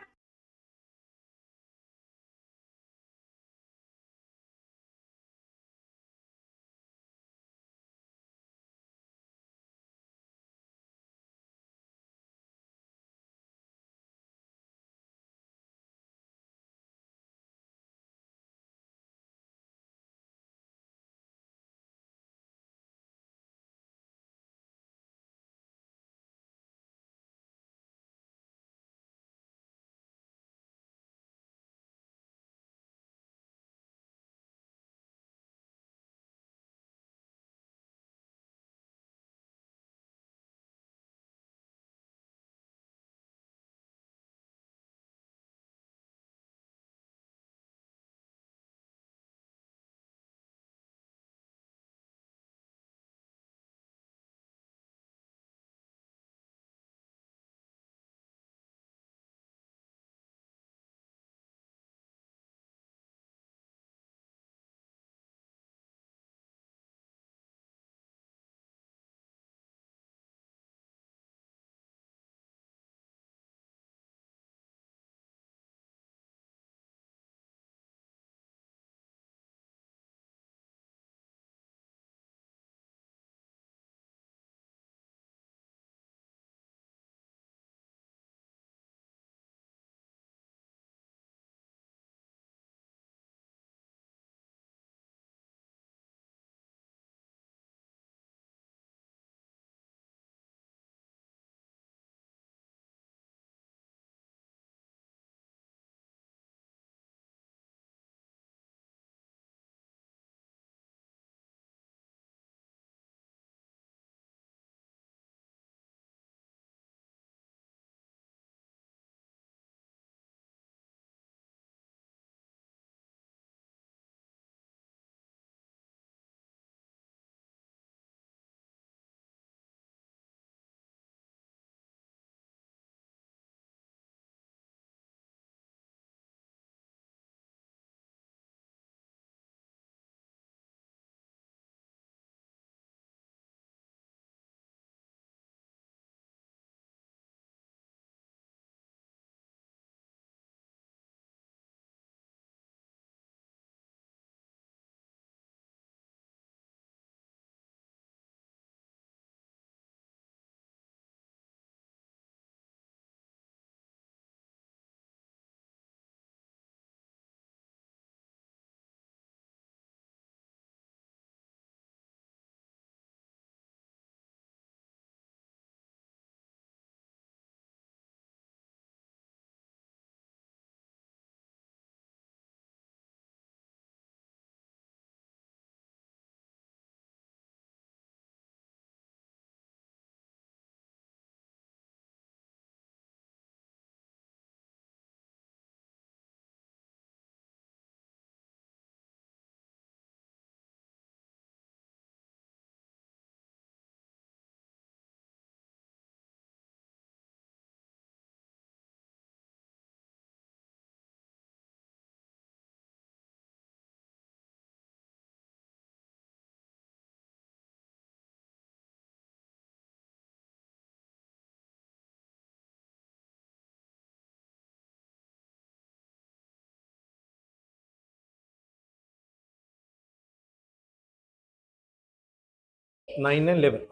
9 and 11.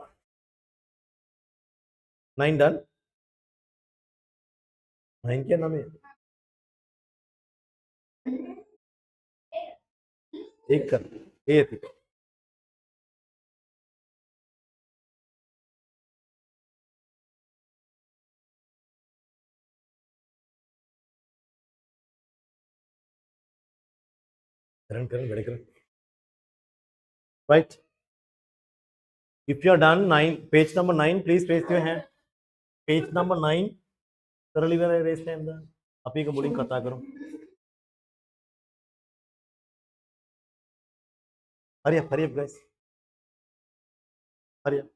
9 done. 9 क्या नाम है? एक कर. 8. Karan, bade Karan. Right. If you are done, page number 9, please raise your hand. Page number 9. Thoroughly well raised hand. आप ही का बोलिंग करता करो. Hurry up, guys. Hurry up.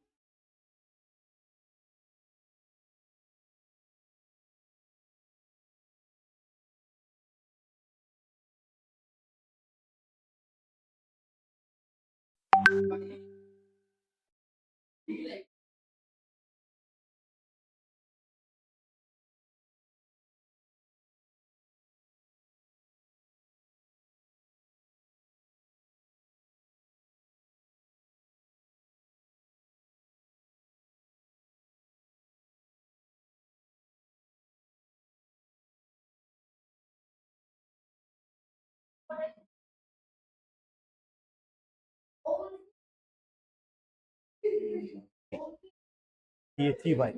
T-H-E-Y.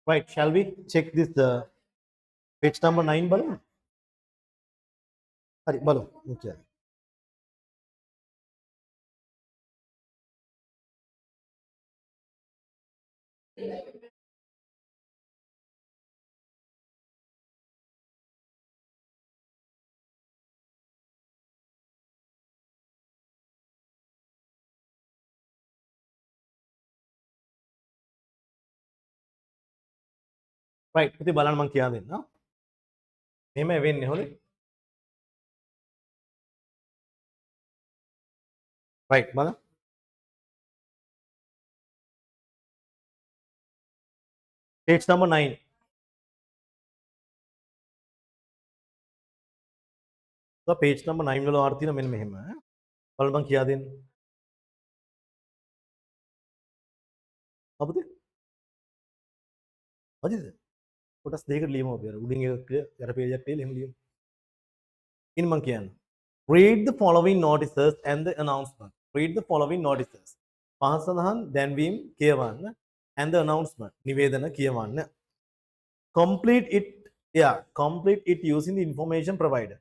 Right. Shall we check this page number 9 balloon? හරි බලමු මම කියන්නේ. Right ඉතින් බලන්න මම කියා දෙන්නම්. මෙහෙම වෙන්නේ හොඳේ. රයිට් බලන්න. page number 9. page number 9 වල වාර්තා තියෙන මෙන්න මෙහෙම. බලන්න මම කියා දෙන්න. අපිට හරිද? කොටස් දෙකකට ලියමු අපි. අර උඩින් එක අර page එකක් තියලා එහෙම ලියමු. ඉතින් මම කියන්නේ. Read the following notices and the announcement. Read the following notices. පහත සඳහන් දැන්වීම් කියවන්න and the announcement. නිවේදන කියවන්න. Complete it. Yeah, complete it using the information provided.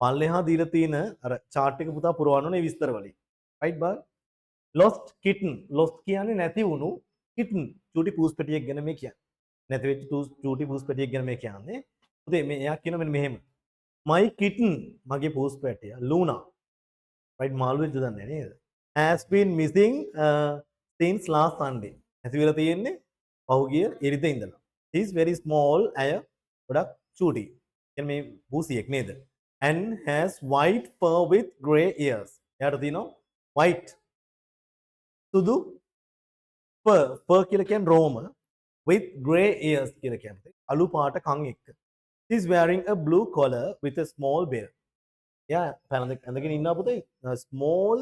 පල්ලෙහා දීලා තියෙන අර chart එක පුතා පුරවන්න ඕනේ විස්තර වලින්. right බා? lost kitten. lost කියන්නේ නැති වුණු kitten. චූටි පූස් පෙටියෙක් ගැන මේ කියන්නේ. නැති වෙච්ච චූටි පූස් පෙටියෙක් ගැන මේ කියන්නේ. පුතේ මේ එයා කියන මෙන්න මෙහෙම. my kitten මගේ පූස් පැටිය Luna. right මාළුවෙක්ද දන්නේ නේද? has been missing since last Sunday. නැති වෙලා තියෙන්නේ පහුගිය ඉරිදා ඉඳලා. he is very small අය ගොඩක් චූටි. කියන්නේ මේ පූසියෙක් නේද? and has white fur with grey ears. එයාට තියෙනවා white සුදු fur කියලා කියන්නේ රෝම with grey ears කියලා කියන්නේ අලු පාට කන් එක්ක. he is wearing a blue collar with a small bell. එයා ඇඳගෙන ඉන්නවා පුතේ small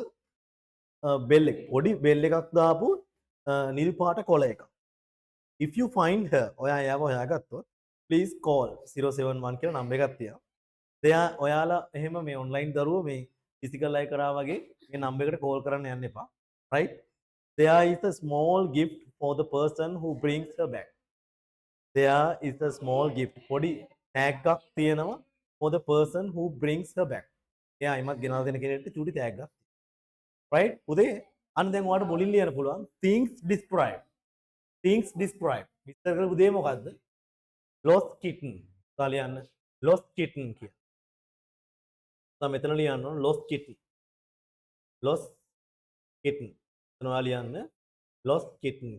bell එක. පොඩි bell එකක් දාපු නිල් පාට කොළ එකක්. if you find her ඔයා එයාව හොයාගත්තොත් please call 071 කියලා නම්බර් එකක් තියෙනවා. ඔයාලා එහෙම මේ ඔන්ලයින් දරුවෝ මේ ෆිසිකල් අය කරා වගේ මේ නම්බර් එකට කෝල් කරන්න යන්න එපා. right? There is a small gift for the person who brings her back. There is a small gift. පොඩි tag එකක් තියෙනවා for the person who brings her back. එයා ඉමත් ගෙනල්ලා දෙන කෙනෙක්ට චූටි tag එකක්. right? උදේ අන්න දැන් ඔයාලට මුලින් ලියන්න පුළුවන් things describe. things describe. විස්තර කරපු දේ මොකද්ද? lost kitten. ලියන්න lost kitten කියලා. මෙතන ලියන්න ඕන lost kitten. lost kitten. එතන ඔයා ලියන්න lost kitten.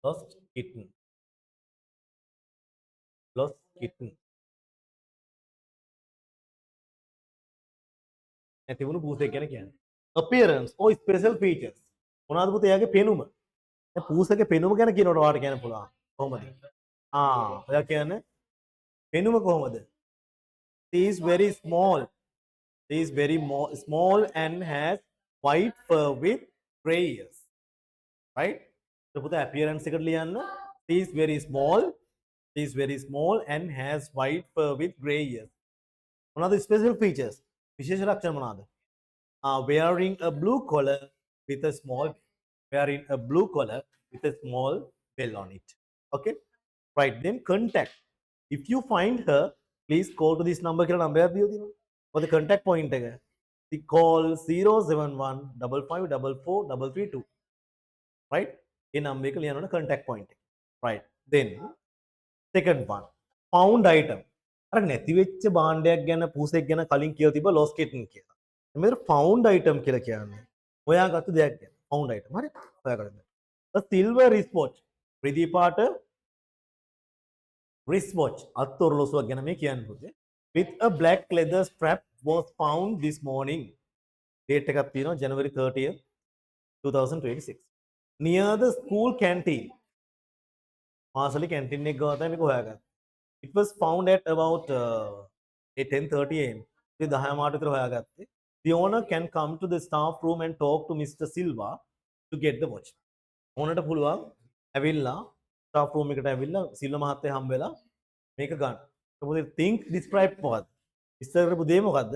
lost kitten. lost kitten. නැති වුණු පූසෙක් ගැන කියන්නේ. appearance or special features. මොනවාද පුතේ එයාගේ පෙනුම? දැන් පූසගේ පෙනුම ගැන කියනකොට ඔයාලට කියන්න පුළුවන්. කොහොමද? ඔයා කියන්නේ පෙනුම කොහොමද? She is very small. She is very small and has white fur with grey ears. Right? So put the appearance එකට ලියන්න. She is very small. She is very small and has white fur with grey ears. මොනවාද special features? විශේෂ ලක්ෂණ මොනවාද? Wearing a blue collar with a small bell on it. Okay? Right. Then contact. If you find her, please call to this number කියලා නම්බරයක් දීලා තියෙනවා. or the contact point එක. The call 071 5544 332. right? A number එක ලියන්න ඕන contact point එක. right? then second one found item. අර නැති වෙච්ච භාණ්ඩයක් ගැන පූසෙක් ගැන කලින් කියලා තිබ්බ lost kitten කියලා. මෙතන found item කියලා කියන්නේ හොයාගත්තු දෙයක් ගැන. found item. හරි? හොයාගන්න. a silver wristwatch. රිදී පාට wristwatch අත්ඔරලොසුවක් ගැන මේ කියන්නේ පුතේ. with a black leather strap was found this morning. date එකක් තියෙනවා January 30th 2026. near the school canteen. මාසලි canteen එක ගාව තමයි මේක හොයාගත්තේ. it was found at about 10:30 am. ඉතින් 10 මාට විතර හොයාගත්තේ. the owner can come to the staff room and talk to Mr. Silva to get the watch. ඕනට පුළුවන් ඇවිල්ලා staff room එකට ඇවිල්ලා සිල්වා මහත්තයා හම්බ වෙලා මේක ගන්න. ඒක think describe මොකද්ද? විස්තර කරපු දේ මොකද්ද?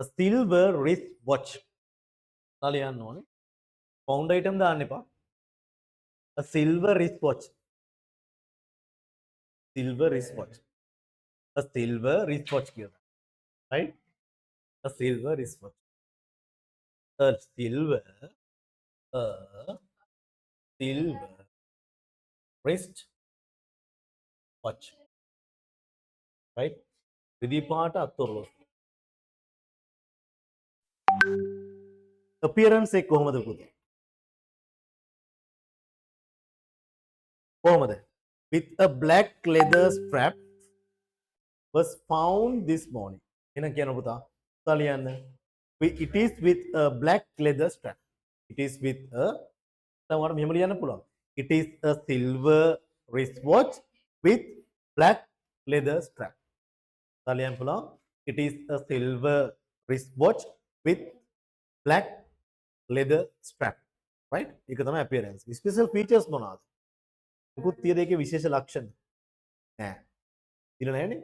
a silver wrist watch. ලියන්න ඕනේ. found item දාන්න එපා. a silver wrist watch. silver wristwatch. A silver wristwatch කියලා. Right? A silver wristwatch. A silver wrist watch. Right? රිදී පාට අත්ඔරලොස්. appearance එක කොහොමද පුතේ? කොහොමද? With a black leather strap was found this morning. එහෙනම් කියන පුතා. පුතා ලියන්න. It is with a black leather strap. It is with a දැන් ඔයාලට මෙහෙම ලියන්න පුළුවන්. It is a silver wristwatch with black leather strap. පුතා ලියන්න පුළුවන්. It is a silver wristwatch with black leather strap. Right? ඒක තමයි appearance. Special features මොනවාද? මොකුත් තියද ඒකේ විශේෂ ලක්ෂණ? නෑ. ඉතින් නෑනේ.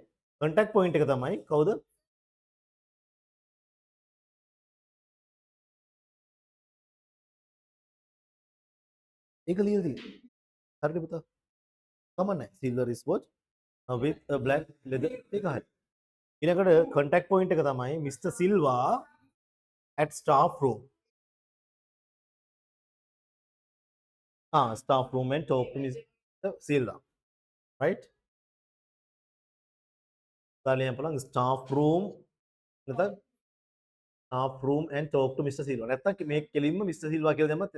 contact point එක තමයි කවුද? ඒක ලියලා තියෙන්නේ. හරිද පුතා? කමන්නේ. silver wristwatch with a black leather ඒක හරි. ඊළඟට contact point එක තමයි Mr. Silva at staff room. Staff room and talk to Mr. Silva. Right? Kalian pulang staff room නැත්නම් staff room and talk to Mr. Silva. නැත්නම් මේ කෙලින්ම Mr. Silva කියලා දැම්මත්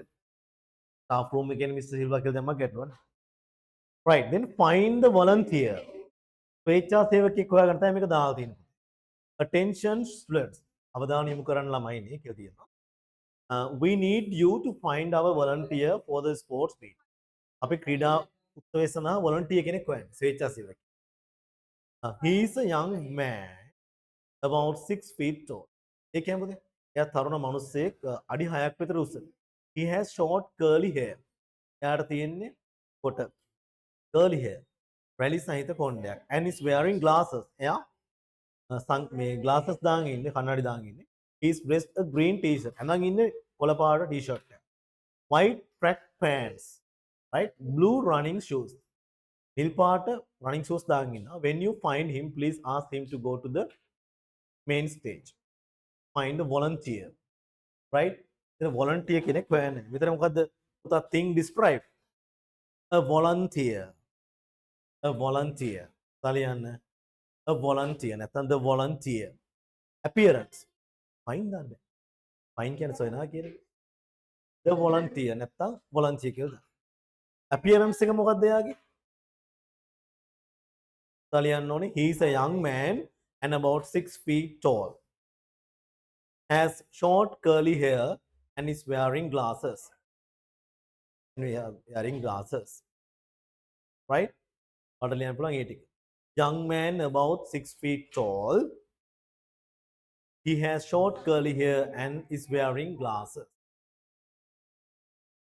staff room එකේ Mr. Silva කියලා දැම්මත් ගැටුණා. Right, then find the volunteer. ස්වේච්ඡා සේවකයෙක් හොයාගන්න තමයි මේක දාලා තියෙන්නේ. Attention students. අවධානය යොමු කරන්න ළමයිනේ කියලා තියෙනවා. We need you to find our volunteer for the sports meet. අපි ක්‍රීඩා උත්සවයේ සඳහා volunteer කෙනෙක් හොයන්න. ස්වේච්ඡා සේවකයෙක්. He is a young man about 6 feet tall. ඒ කියන්නේ මොකද? එයා තරුණ මිනිස්සෙක් අඩි 6ක් විතර උස. He has short curly hair. එයාට තියෙන්නේ කොට curly hair. රැලි සහිත කොණ්ඩයක්. And is wearing glasses. එයා මේ glasses දාගෙන ඉන්නේ කන්නඩි දාගෙන ඉන්නේ. He is dressed a green t-shirt. අඳන් ඉන්නේ කොළ පාට t-shirt එක. White track pants. Right? Blue running shoes. නිල් පාට running shoes දාගෙන ඉන්නවා. When you find him, please ask him to go to the main stage. Find the volunteer. Right? The volunteer කෙනෙක් හොයන්න. මෙතන මොකද්ද? පුතා thing describe. A volunteer. A volunteer. තලියන්න. A volunteer. නැත්නම් the volunteer. Appearance. Find දාන්න. Find කියන්නේ සොයනවා කියන එක. The volunteer නැත්නම් volunteer කියලා. Appearance එක මොකද්ද එයාගේ? තලියන්න ඕනේ. He is a young man and about 6 feet tall. Has short curly hair and is wearing glasses. Wearing glasses. Right? අඩලියන්න පුළුවන් ඒ ටික. Young man about 6 feet tall. He has short curly hair and is wearing glasses.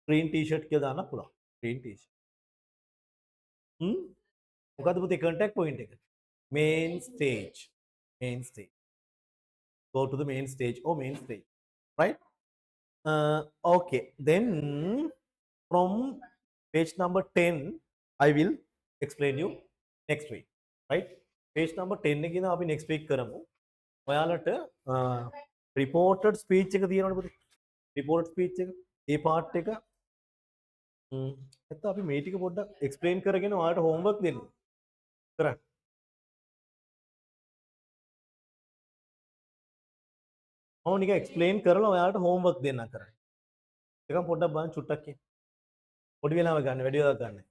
Green t-shirt කියලා දාන්න පුළුවන්. Green t-shirt. මොකද්ද පුතේ contact point එක? Main stage. Main stage. Go to the main stage or main stage. Right? Okay. Then from page number 10, I will explain you next week. Right? Page number 10 එකේ ඉඳන් අපි next week කරමු. ඔයාලට reported speech එක තියෙනවනේ පුතේ. reported speech එක. ඒ part එක නැත්නම් අපි මේ ටික පොඩ්ඩක් explain කරගෙන ඔයාලට homework දෙන්න. කරන්න. මම නිකන් explain කරලා ඔයාලට homework දෙන්න කරන්න. ඒකම පොඩ්ඩක් බලන්න චුට්ටක් කියන්න. පොඩි වෙලාවක් ගන්න වැඩි වෙලාවක් ගන්න.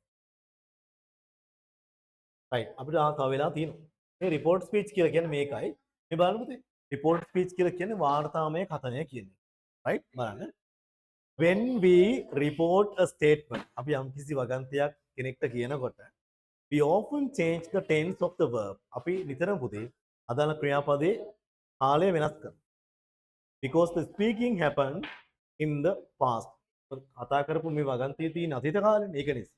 right අපිට තව වෙලා තියෙනවා. මේ report speech කියලා කියන්නේ මේකයි. මේ බලන්න පුතේ. report speech කියලා කියන්නේ වාර්තාමය කථනය කියන්නේ. right බලන්න. When we report a statement අපි යම් කිසි වගන්තියක් කෙනෙක්ට කියනකොට we often change the tense of the verb. අපි නිතරම පුතේ අදාළ ක්‍රියාපදයේ කාලය වෙනස් කරනවා. Because the speaking happened in the past. කතා කරපු මේ වගන්තියේ තියෙන අතීත කාලේ මේක නිසා.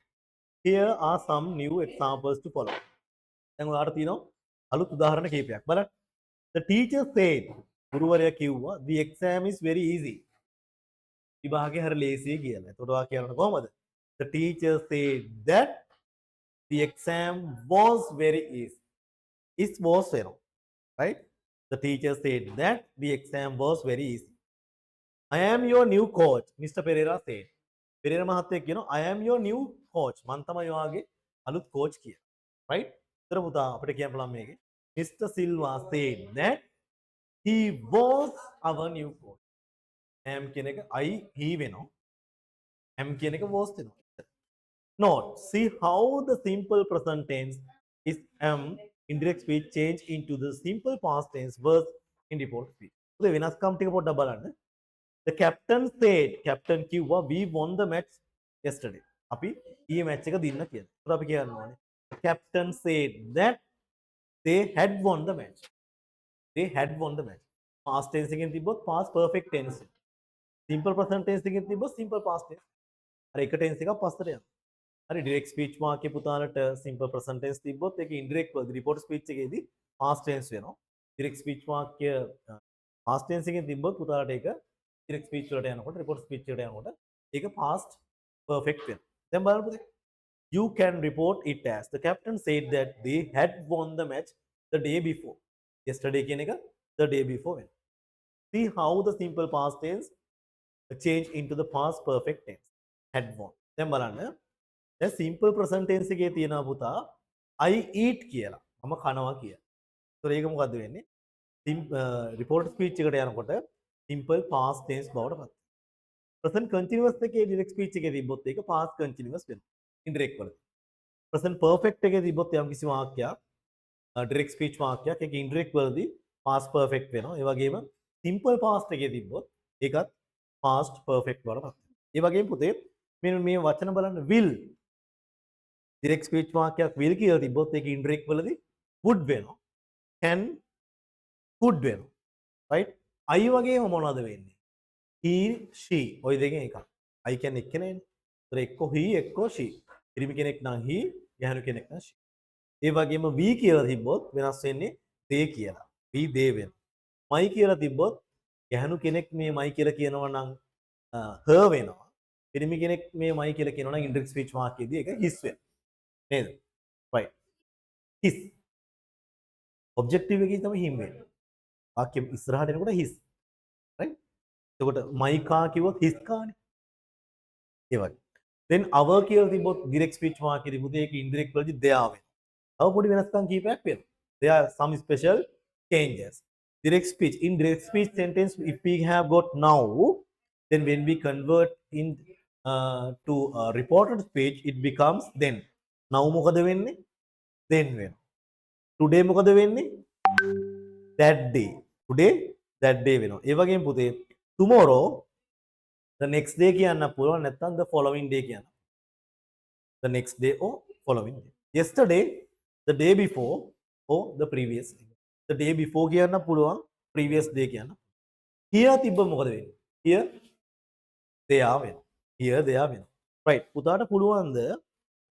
Here are some new examples to follow. දැන් ඔයාලට තියෙනවා අලුත් උදාහරණ කීපයක්. බලන්න. The teacher said ගුරුවරයා කිව්වා the exam is very easy. විභාගය හරිය ලේසියි කියලා. එතකොට ඔයා කියනකොට කොහමද? The teacher said that The exam was very easy. It was, right? The teacher said that the exam was very easy. I am your new coach, Mr. Pereira said. Pereira මහත්තයා කියනවා I am your new coach. මම තමයි ඔයාගේ අලුත් coach කියලා. Right? ඒතර පුතා අපිට කියන්න පුළුවන් මේකේ. Mr. Silva said that he was our new coach. am කියන එක I he වෙනවා. am කියන එක was වෙනවා. Note, see how the simple present tense is indirect speech change into the simple past tense verb in report speech. So වෙනස්කම් ටික පොඩ්ඩක් බලන්න. The captain said, captain කිව්වා we won the match yesterday. අපි ඊයේ match එක දින්න කියලා. ඒත් අපි කියන්න ඕනේ. The captain said that they had won the match. They had won the match. Past tense එකෙන් තිබ්බොත් past perfect tense. Simple present tense එකෙන් තිබ්බොත් simple past tense. අර එක tense එකක් පස්සට යනවා. හරි direct speech වාක්‍ය පුතාලට simple present tense තිබ්බොත් ඒක indirect වලදී report speech එකේදී past tense වෙනවා. direct speech වාක්‍ය past tense එකෙන් තිබ්බොත් පුතාලට ඒක direct speech වලට යනකොට report speech වලට යනකොට ඒක past perfect වෙනවා. දැන් බලන්න පුතේ. You can report it as the captain said that they had won the match the day before. Yesterday කියන එක the day before වෙනවා. See how the simple past tense change into the past perfect tense. Had won. දැන් බලන්න. දැන් simple present tense එකේ තියෙනවා පුතා I eat කියලා. මම කනවා කියලා. ඒතර ඒක මොකද්ද වෙන්නේ? report speech එකට යනකොට simple past tense බවට පත්. present continuous එකේ direct speech එකේ තිබ්බොත් ඒක past continuous වෙනවා. indirect වල. present perfect එකේ තිබ්බොත් යම් කිසි වාක්‍යයක් direct speech වාක්‍යයක් ඒක indirect වලදී past perfect වෙනවා. ඒ වගේම simple past එකේ තිබ්බොත් ඒකත් past perfect වලට පත් වෙනවා. ඒ වගේම පුතේ මේ වචන බලන්න will direct speech වාක්‍යයක් will කියලා තිබ්බොත් ඒක indirect වලදී would වෙනවා. can could වෙනවා. right? I වගේම මොනවද වෙන්නේ? he she ඔය දෙකෙන් එකක්. I කියන්නේ එක්කෙනේනේ. ඒතර එක්කෝ he එක්කෝ she. පිරිමි කෙනෙක් නම් he, ගැහණු කෙනෙක් නම් she. ඒ වගේම we කියලා තිබ්බොත් වෙනස් වෙන්නේ they කියලා. we they වෙනවා. my කියලා තිබ්බොත් ගැහණු කෙනෙක් මේ my කියලා කියනවා නම් her වෙනවා. පිරිමි කෙනෙක් මේ my කියලා කියනවා නම් indirect speech වාක්‍යයේදී ඒක his වෙනවා. නේද? right. his. objective එකේ තමයි him වෙන්නේ. වාක්‍ය ඉස්සරහට එනකොට his. right? එතකොට my car කිව්වොත් his car නේ. ඒ වගේ. then our කියලා තිබ්බොත් direct speech වාක්‍යෙ තිබුත් ඒක indirect වලදී their වෙනවා. තව පොඩි වෙනස්කම් කීපයක් වෙනවා. there are some special changes. direct speech in direct speech sentence if we have got now, then when we convert in to reported speech it becomes then. now මොකද වෙන්නේ? then වෙනවා. today මොකද වෙන්නේ? that day. today that day වෙනවා. ඒ වගේම පුතේ tomorrow the next day කියන්න පුළුවන් නැත්නම් the following day කියන්න. the next day or following day. yesterday the day before or the previous day. the day before කියන්න පුළුවන් previous day කියන්න. here තිබ්බ මොකද වෙන්නේ? here they are වෙනවා. here they are වෙනවා. right. පුතාට පුළුවන්ද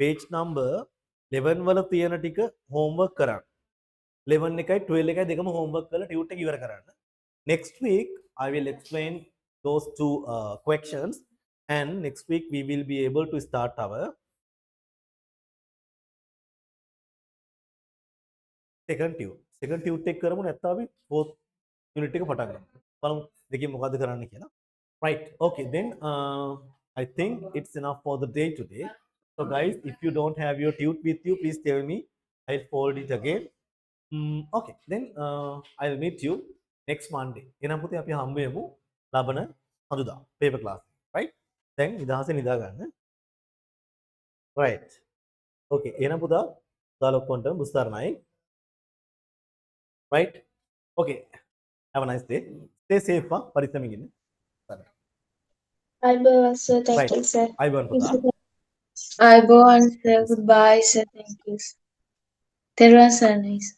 page number 11 වල තියෙන ටික homework කරන්න. 11 එකයි 12 එකයි දෙකම homework කරලා tute එක ඉවර කරන්න. next week I will explain those two questions and next week we will be able to start our second tute එක කරමු නැත්නම් අපි fourth unit එක පටන් ගමු. බලමු දෙකේ මොකද්ද කරන්න කියලා. right. okay, then I think it's enough for the day today. So guys, if you don't have your tute with you, please tell me. I'll fold it again. okay, then I'll meet you next Monday. එනම් පුතේ අපි හම්බ වෙමු ලබන හඳුදා paper class. right? දැන් නිදහසේ නිදා ගන්න. right. okay, එනම් පුතා දාලොක්කොන්ට බුස්තරණයි. right? okay, have a nice day. stay safe. පරිස්සමින් ඉන්න. අයිබෝවන් sir, thank right. you sir. අයිබෝන් පුතා. අයිබෝවන් sir, goodbye sir, thank you. තෙරුවන් සරණයි sir.